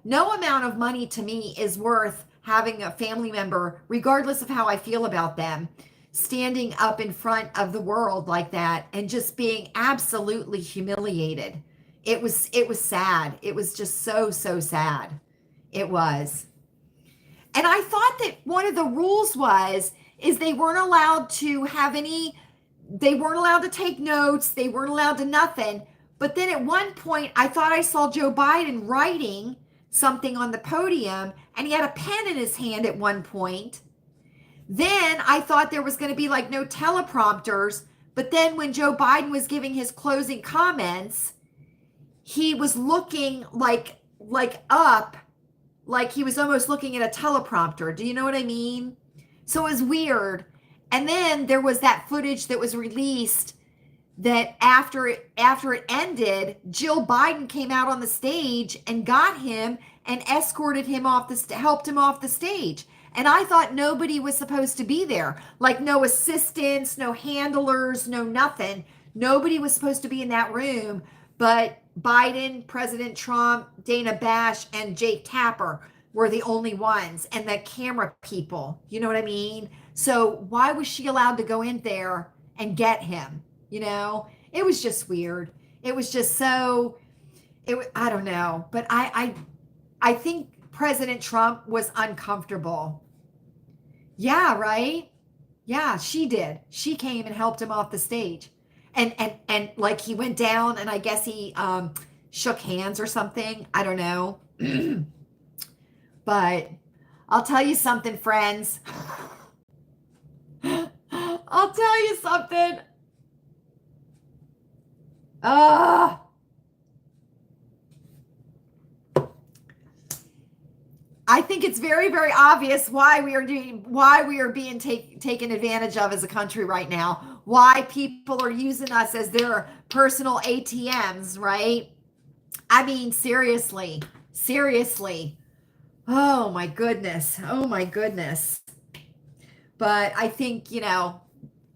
no amount of money to me is worth having a family member, regardless of how I feel about them, standing up in front of the world like that and just being absolutely humiliated. It was sad. It was just so sad. It was. And I thought that one of the rules is they weren't allowed to they weren't allowed to take notes. They weren't allowed to nothing. But then at one point, I thought I saw Joe Biden writing something on the podium, and he had a pen in his hand at one point. Then I thought there was going to be no teleprompters. But then when Joe Biden was giving his closing comments, he was looking up, like he was almost looking at a teleprompter. Do you know what I mean? So it was weird. And then there was that footage that was released that after it ended, Jill Biden came out on the stage and got him and escorted him off helped him off the stage. And I thought nobody was supposed to be there. Like no assistants, no handlers, no nothing. Nobody was supposed to be in that room, but Biden, President Trump, Dana Bash, and Jake Tapper were the only ones, and the camera people. You know what I mean? So why was she allowed to go in there and get him? You know, it was just weird. It was just so, I don't know, but I think President Trump was uncomfortable. Yeah, right? Yeah, she did. She came and helped him off the stage. And like he went down and I guess he shook hands or something. I don't know. But I'll tell you something, friends. I'll tell you something. I think it's very, very obvious why we are being taken advantage of as a country right now. Why people are using us as their personal ATMs, right? I mean, seriously. Oh my goodness. But I think,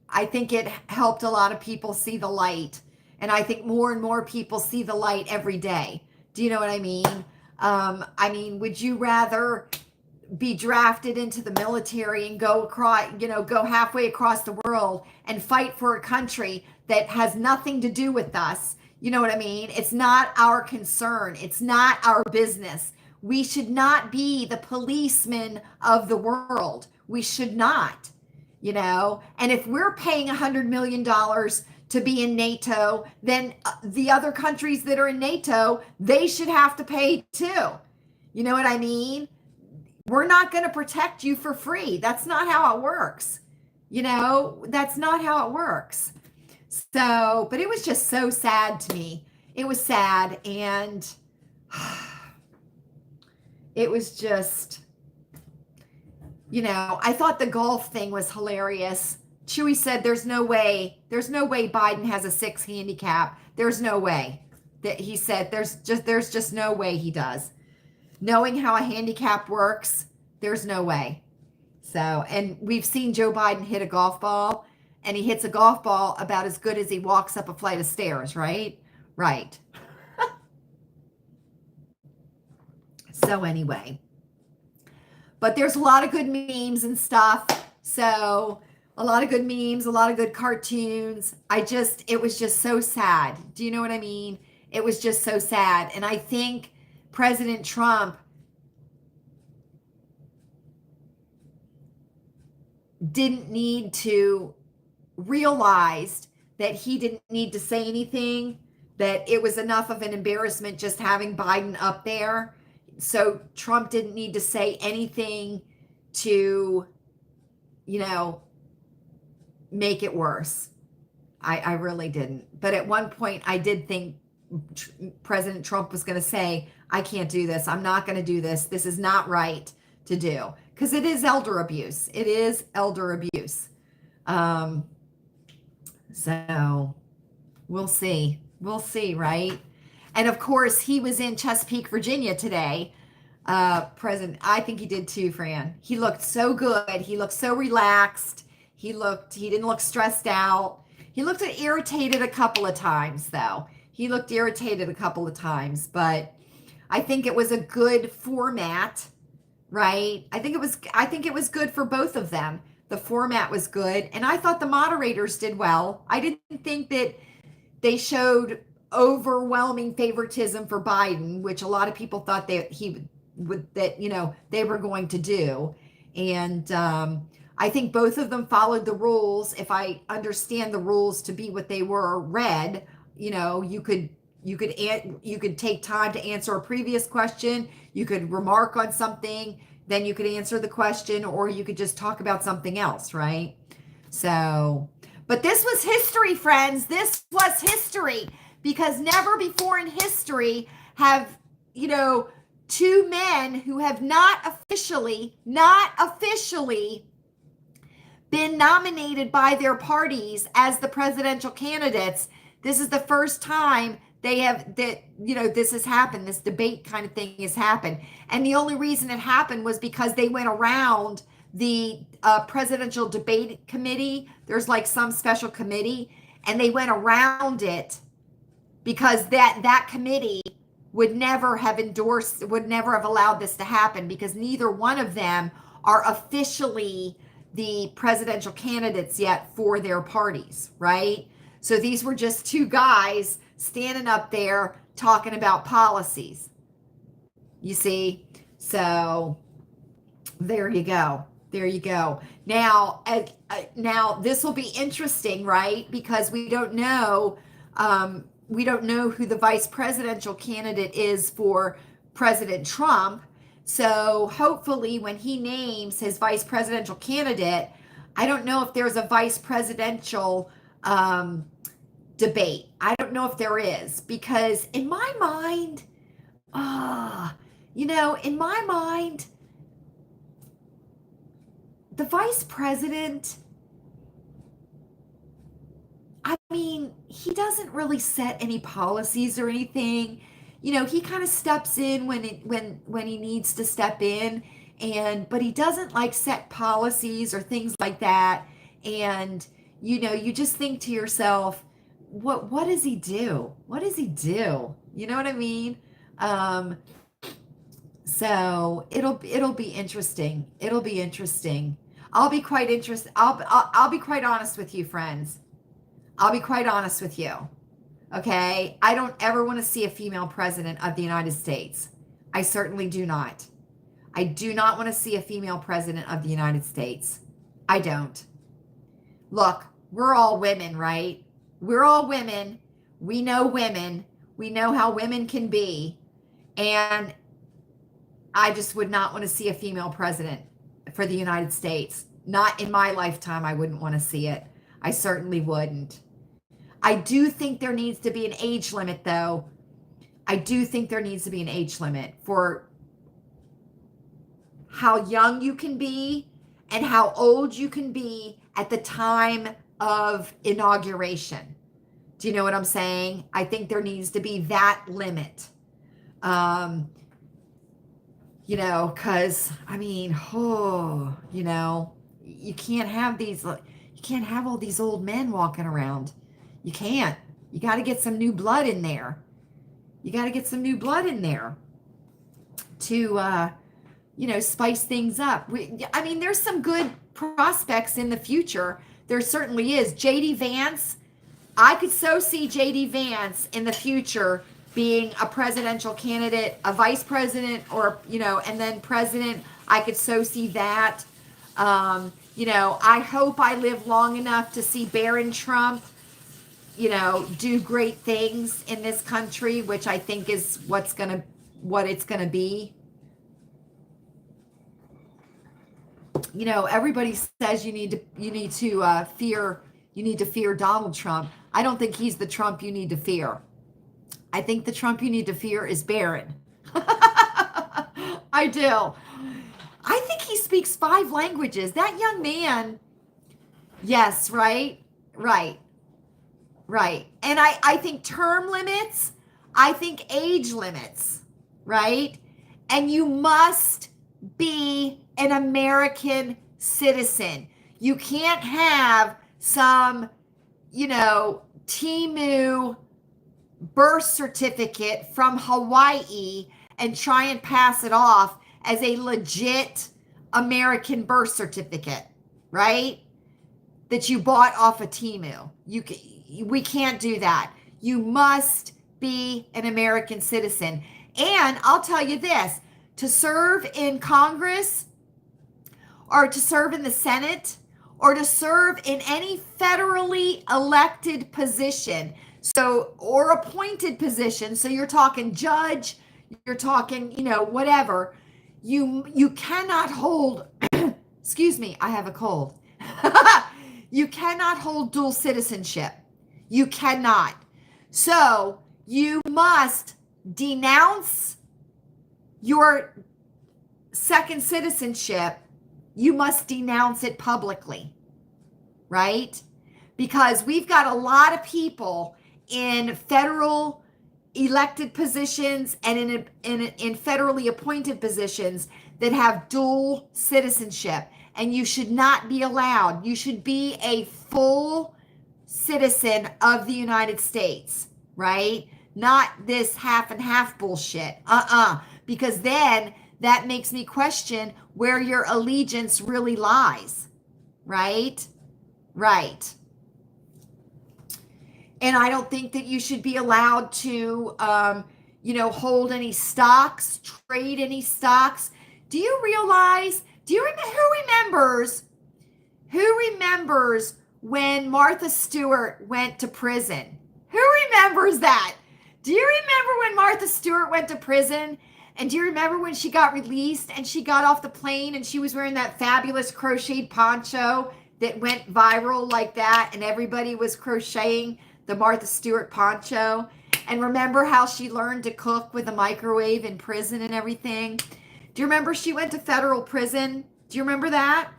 I think it helped a lot of people see the light. And I think more and more people see the light every day. Do you know what I mean? Would you rather be drafted into the military and go across, go halfway across the world and fight for a country that has nothing to do with us? You know what I mean? It's not our concern. It's not our business. We should not be the policemen of the world. We should not, and if we're paying $100 million to be in NATO, then the other countries that are in NATO, they should have to pay too. You know what I mean? We're not going to protect you for free. That's not how it works. That's not how it works. So, but it was just so sad to me. It was sad. And it was just, I thought the golf thing was hilarious. Chewy said there's no way Biden has a 6 handicap. There's no way. That he said there's just no way he does. Knowing how a handicap works, there's no way. So, and we've seen Joe Biden hit a golf ball, and he hits a golf ball about as good as he walks up a flight of stairs, right? Right. So anyway, but there's a lot of good memes and stuff. So a lot of good memes, a lot of good cartoons. It was just so sad. Do you know what I mean? It was just so sad. And I think President Trump didn't need to realize that he didn't need to say anything, that it was enough of an embarrassment just having Biden up there. So Trump didn't need to say anything to, make it worse. I really didn't. But at one point, I did think President Trump was going to say, I can't do this. I'm not going to do this. This is not right to do. Because it is elder abuse. It is elder abuse. So we'll see. We'll see, right? And of course, he was in Chesapeake, Virginia today. I think he did too, Fran. He looked so good. He looked so relaxed. He didn't look stressed out. He looked irritated a couple of times, though. He looked irritated a couple of times, but I think it was a good format, right? I think it was good for both of them. The format was good, and I thought the moderators did well. I didn't think that they showed overwhelming favoritism for Biden, which a lot of people thought they were going to do. And I think both of them followed the rules. If I understand the rules to be what they were read, you could take time to answer a previous question. You could remark on something, then you could answer the question, or you could just talk about something else, right? So, but this was history, friends. This was history, because never before in history have, two men who have not officially been nominated by their parties as the presidential candidates. This is the first time they have that, this has happened. This debate kind of thing has happened. And the only reason it happened was because they went around the presidential debate committee. There's like some special committee, and they went around it because that committee would never have allowed this to happen, because neither one of them are officially the presidential candidates yet for their parties, right? So these were just two guys standing up there talking about policies. You see? So there you go. There you go. Now this will be interesting, right? Because we don't know who the vice presidential candidate is for President Trump. So hopefully when he names his vice presidential candidate, I don't know if there's a vice presidential debate. I don't know if there is, because in my mind, the vice president, I mean, he doesn't really set any policies or anything. He kind of steps in when he needs to step in, but he doesn't like set policies or things like that. And you just think to yourself, what does he do? What does he do? You know what I mean? So it'll be interesting. It'll be interesting. I'll be quite interested. I'll be quite honest with you, friends. I'll be quite honest with you. Okay? I don't ever want to see a female president of the United States. I certainly do not. I do not want to see a female president of the United States. I don't. Look, we're all women, right? We're all women. We know women. We know how women can be. And I just would not want to see a female president for the United States. Not in my lifetime, I wouldn't want to see it. I certainly wouldn't. I do think there needs to be an age limit, though. I do think there needs to be an age limit for how young you can be and how old you can be at the time of inauguration. Do you know what I'm saying? I think there needs to be that limit. Because, I mean, you can't have all these old men walking around. You can't. You got to get some new blood in there. To, spice things up. There's some good prospects in the future. There certainly is. J.D. Vance, I could so see J.D. Vance in the future being a presidential candidate, a vice president, or, and then president. I could so see that. I hope I live long enough to see Barron Trump, do great things in this country, which I think is what it's gonna be. Everybody says you need to fear Donald Trump. I don't think he's the Trump you need to fear. I think the Trump you need to fear is Barron. I do. I think he speaks 5 languages. That young man. Yes, right. And I think term limits, I think age limits, right? And you must be an American citizen. You can't have some, Timu birth certificate from Hawaii and try and pass it off as a legit American birth certificate, right? That you bought off of Timu. We can't do that. You must be an American citizen. And I'll tell you this, to serve in Congress or to serve in the Senate or to serve in any federally elected position, or appointed position, so you're talking judge, you're talking, whatever, you cannot hold, excuse me, I have a cold. You cannot hold dual citizenship. You cannot. So you must denounce your second citizenship. You must denounce it publicly. right? Because we've got a lot of people in federal elected positions and in federally appointed positions that have dual citizenship, and you should not be allowed. You should be a full citizen of the United States, right? Not this half and half bullshit. Because then that makes me question where your allegiance really lies, right? Right. And I don't think that you should be allowed to, hold any stocks, trade any stocks. Do you realize, who remembers when Martha Stewart went to prison? Who remembers that? Do you remember when Martha Stewart went to prison? And do you remember when she got released and she got off the plane and she was wearing that fabulous crocheted poncho that went viral like that, and everybody was crocheting the Martha Stewart poncho? And remember how she learned to cook with a microwave in prison and everything? Do you remember she went to federal prison? Do you remember that?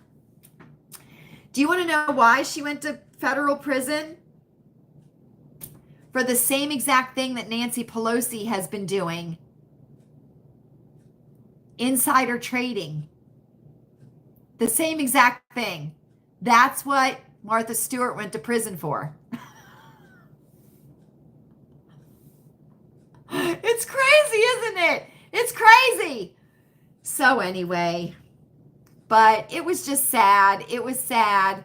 Do you want to know why she went to federal prison? For the same exact thing that Nancy Pelosi has been doing. Insider trading. The same exact thing. That's what Martha Stewart went to prison for. It's crazy, isn't it? It's crazy. So anyway, but it was just sad. It was sad.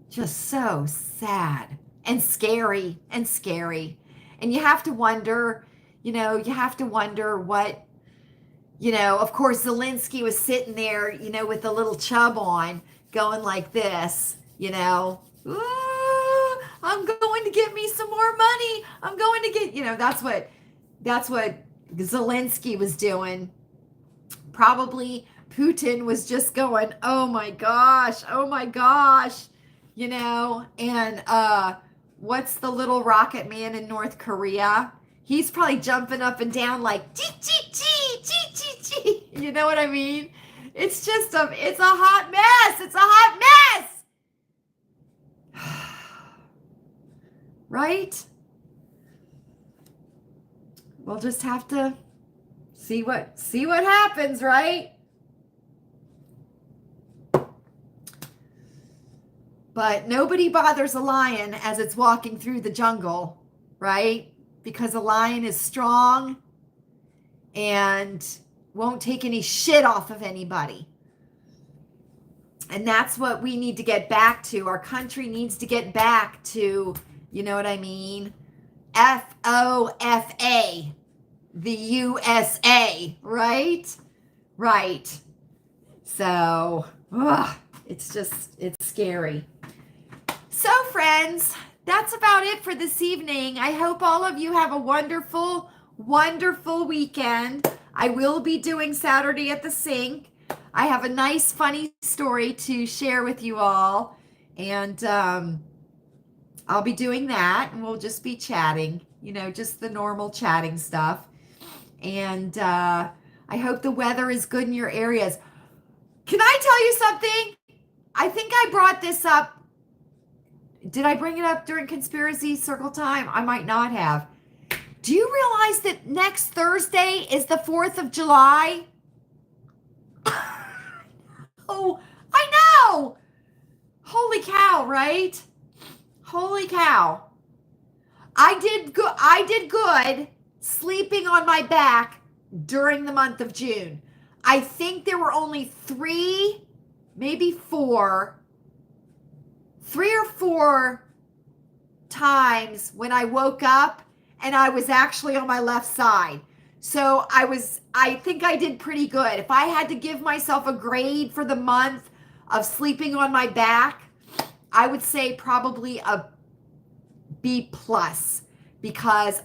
Just so sad and scary and scary. And you have to wonder, what, of course, Zelensky was sitting there, with the little chub on, going like this, "Ooh, I'm going to get me some more money. I'm going to get," that's what Zelensky was doing. Probably Putin was just going, oh my gosh, and what's the little rocket man in North Korea? He's probably jumping up and down like, chee, chee, chee, chee, chee, chee. You know what I mean? It's just it's a hot mess. It's a hot mess. Right? We'll just have to see what happens, right? But nobody bothers a lion as it's walking through the jungle, right? Because a lion is strong and won't take any shit off of anybody. And that's what we need to get back to. Our country needs to get back to, you know what I mean? FOFA, the USA, right? Right. So, it's scary. So, friends, that's about it for this evening. I hope all of you have a wonderful, wonderful weekend. I will be doing Saturday at the Sink. I have a nice, funny story to share with you all. And I'll be doing that, and we'll just be chatting, just the normal chatting stuff. And I hope the weather is good in your areas. Can I tell you something? I think I brought this up. Did I bring it up during Conspiracy Circle time? I might not have. Do you realize that next Thursday is the 4th of July? Oh, I know. Holy cow, right? Holy cow. I did good sleeping on my back during the month of June. I think there were only 3, maybe 4, 3 or 4 times when I woke up and I was actually on my left side. So I think I did pretty good. If I had to give myself a grade for the month of sleeping on my back, I would say probably a B+, because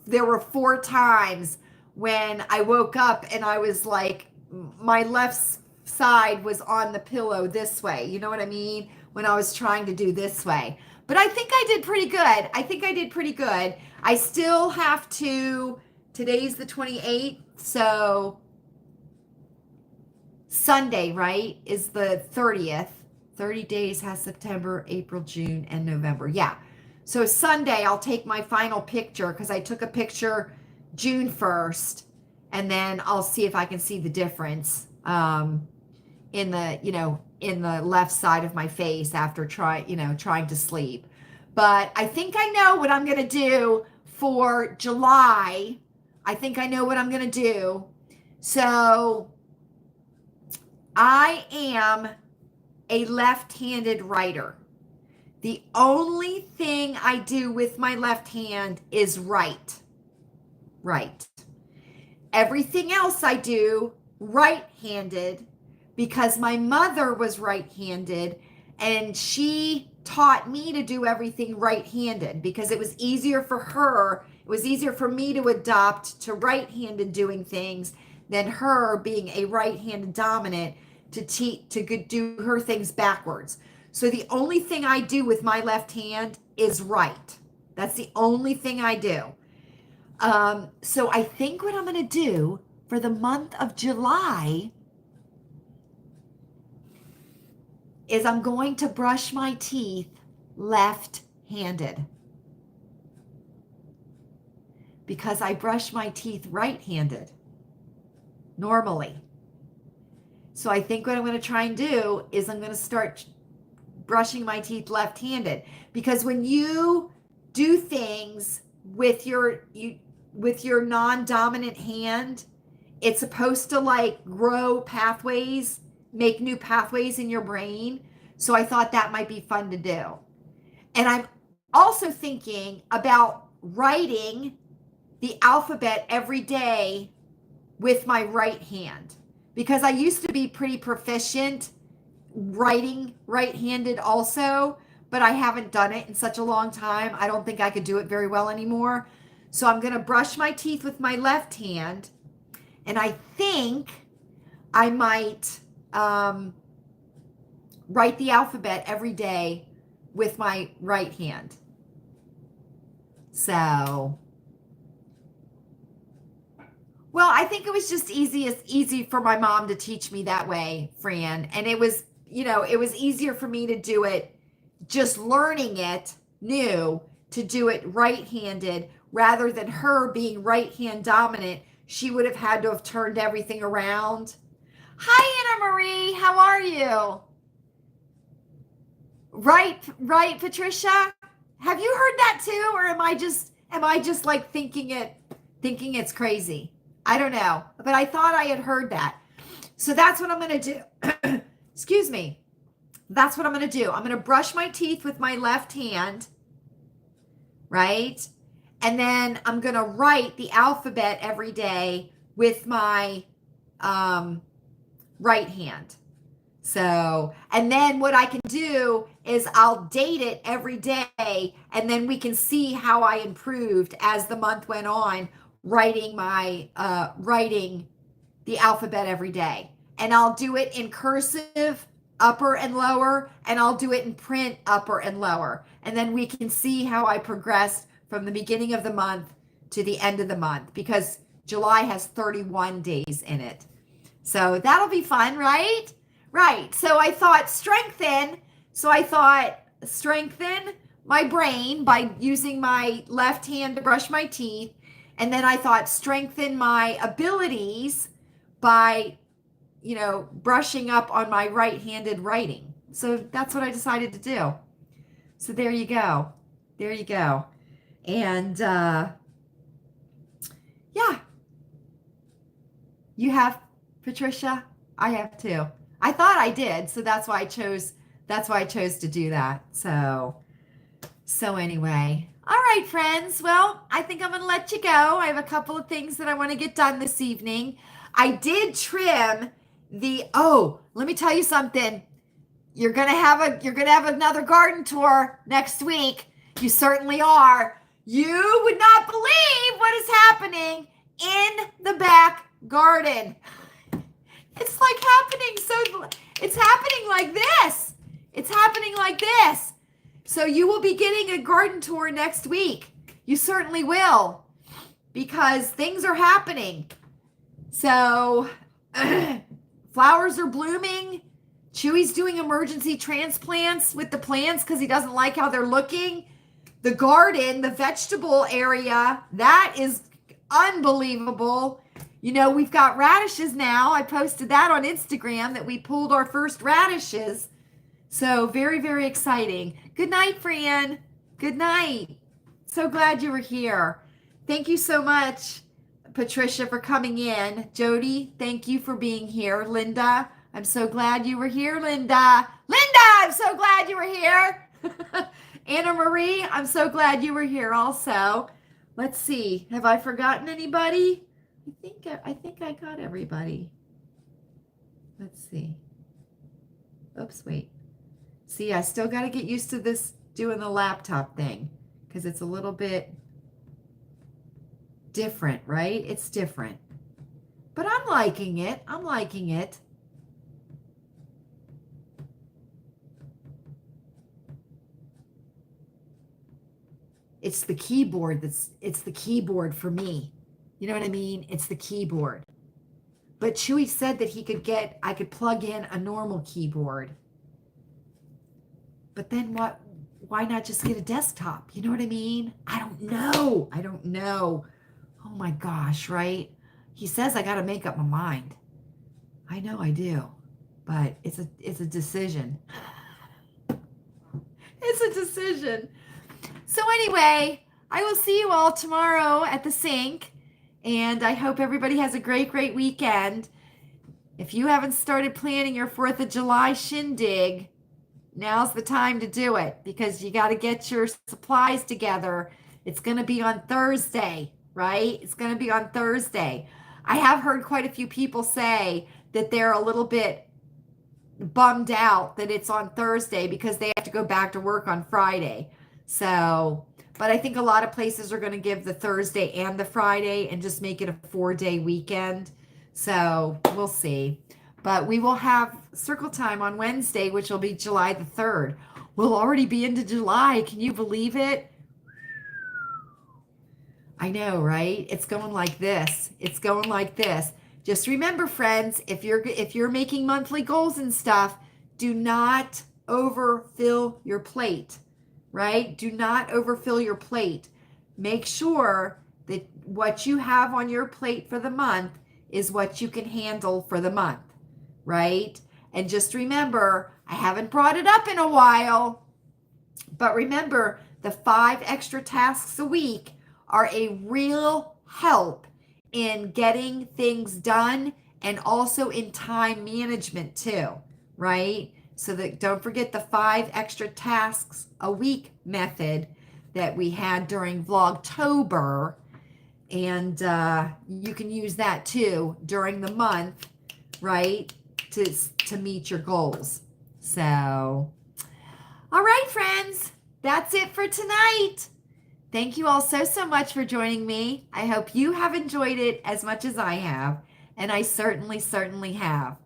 there were 4 times when I woke up and I was like, my left side was on the pillow this way. You know what I mean? When I was trying to do this way. But I think I did pretty good. I still have to, today's the 28th, so Sunday, right, is the 30th. 30 days has September, April, June, and November. Yeah. So Sunday, I'll take my final picture because I took a picture June 1st, and then I'll see if I can see the difference in the left side of my face after trying to sleep. But I think I know what I'm going to do for July. I think I know what I'm going to do. So I am a left-handed writer. The only thing I do with my left hand is write. Everything else I do right-handed because my mother was right-handed and she taught me to do everything right-handed because it was easier for her. It was easier for me to adopt to right-handed doing things than her being a right-handed dominant to do her things backwards. So the only thing I do with my left hand is write. That's the only thing I do. So I think what I'm going to do for the month of July is I'm going to brush my teeth left-handed because I brush my teeth right-handed normally. So I think what I'm going to try and do is I'm going to start brushing my teeth left-handed because when you do things with your non-dominant hand, it's supposed to like grow pathways, make new pathways in your brain. So I thought that might be fun to do. And I'm also thinking about writing the alphabet every day with my right hand because I used to be pretty proficient writing right-handed also, but I haven't done it in such a long time. I don't think I could do it very well anymore. So I'm going to brush my teeth with my left hand, and I think I might write the alphabet every day with my right hand. So, well, I think it was just easy for my mom to teach me that way, Fran, and it was easier for me to do it just learning it new to do it right-handed rather than her being right-hand dominant. She would have had to have turned everything around. Hi, Anna Marie. How are you? Right, Patricia? Have you heard that too? Or am I just like thinking it's crazy? I don't know, but I thought I had heard that. So that's what I'm going to do. Excuse me. That's what I'm going to do. I'm going to brush my teeth with my left hand, right? And then I'm going to write the alphabet every day with my right hand. So, and then what I can do is I'll date it every day, and then we can see how I improved as the month went on, writing the alphabet every day. And I'll do it in cursive, upper and lower, and I'll do it in print, upper and lower. And then we can see how I progressed from the beginning of the month to the end of the month, because July has 31 days in it. So that'll be fun, right? Right. So I thought strengthen my brain by using my left hand to brush my teeth. And then I thought strengthen my abilities by, brushing up on my right-handed writing. So that's what I decided to do. So there you go. There you go. And yeah, you have, Patricia? I have too. I thought I did, so that's why I chose to do that. So anyway. All right, friends. Well, I think I'm going to let you go. I have a couple of things that I want to get done this evening. I did trim let me tell you something. You're going to have another garden tour next week. You certainly are. You would not believe what is happening in the back garden. It's happening like this. It's happening like this. So you will be getting a garden tour next week. You certainly will, because things are happening. So flowers are blooming. Chewy's doing emergency transplants with the plants because he doesn't like how they're looking. The garden, the vegetable area, that is unbelievable. You know, we've got radishes now. I posted that on Instagram that we pulled our first radishes. So very, very exciting. Good night, Fran. Good night. So glad you were here. Thank you so much, Patricia, for coming in. Jody, thank you for being here. Linda, I'm so glad you were here, Linda. Linda, I'm so glad you were here. Anna Marie, I'm so glad you were here also. Let's see. Have I forgotten anybody? I think I got everybody. Let's see. Oops, wait. See, I still got to get used to this doing the laptop thing because it's a little bit different, right? It's different. But I'm liking it. I'm liking it. It's the keyboard it's the keyboard for me. You know what I mean? It's the keyboard. But Chewy said that I could plug in a normal keyboard. But then why not just get a desktop? You know what I mean? I don't know. Oh my gosh, right? He says I got to make up my mind. I know I do. But it's a decision. It's a decision. So anyway, I will see you all tomorrow at the sink. And I hope everybody has a great, great weekend. If you haven't started planning your 4th of July shindig, now's the time to do it because you got to get your supplies together. It's going to be on Thursday, right? It's going to be on Thursday. I have heard quite a few people say that they're a little bit bummed out that it's on Thursday because they have to go back to work on Friday. So, but I think a lot of places are going to give the Thursday and the Friday and just make it a 4-day weekend. So we'll see. But we will have circle time on Wednesday, which will be July the 3rd. We'll already be into July. Can you believe it? I know, right? It's going like this. It's going like this. Just remember, friends, if you're making monthly goals and stuff, do not overfill your plate, right? Do not overfill your plate. Make sure that what you have on your plate for the month is what you can handle for the month, right? And just remember, I haven't brought it up in a while, but remember the 5 extra tasks a week are a real help in getting things done and also in time management too, right? So that don't forget the 5 extra tasks a week method that we had during Vlogtober. And you can use that too during the month, right? To meet your goals. So, all right, friends, that's it for tonight. Thank you all so much for joining me. I hope you have enjoyed it as much as I have, and I certainly have.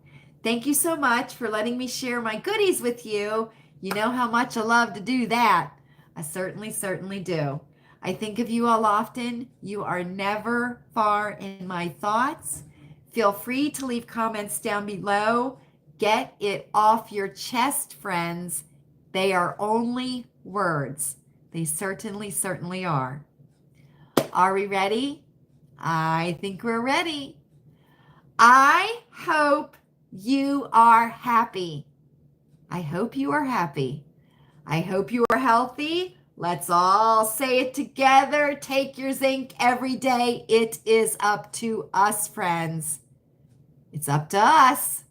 Thank you so much for letting me share my goodies with you. You know how much I love to do that. I certainly do. I think of you all often. You are never far in my thoughts. Feel free to leave comments down below. Get it off your chest, friends. They are only words. They certainly are. Are we ready? I think we're ready. I hope you are happy. I hope you are happy. I hope you are healthy. Let's all say it together. Take your zinc every day. It is up to us, friends. It's up to us.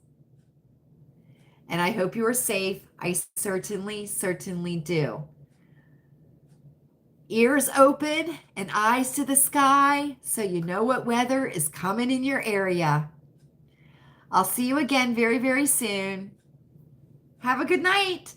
And I hope you are safe. I certainly do. Ears open and eyes to the sky so you know what weather is coming in your area. I'll see you again very soon. Have a good night.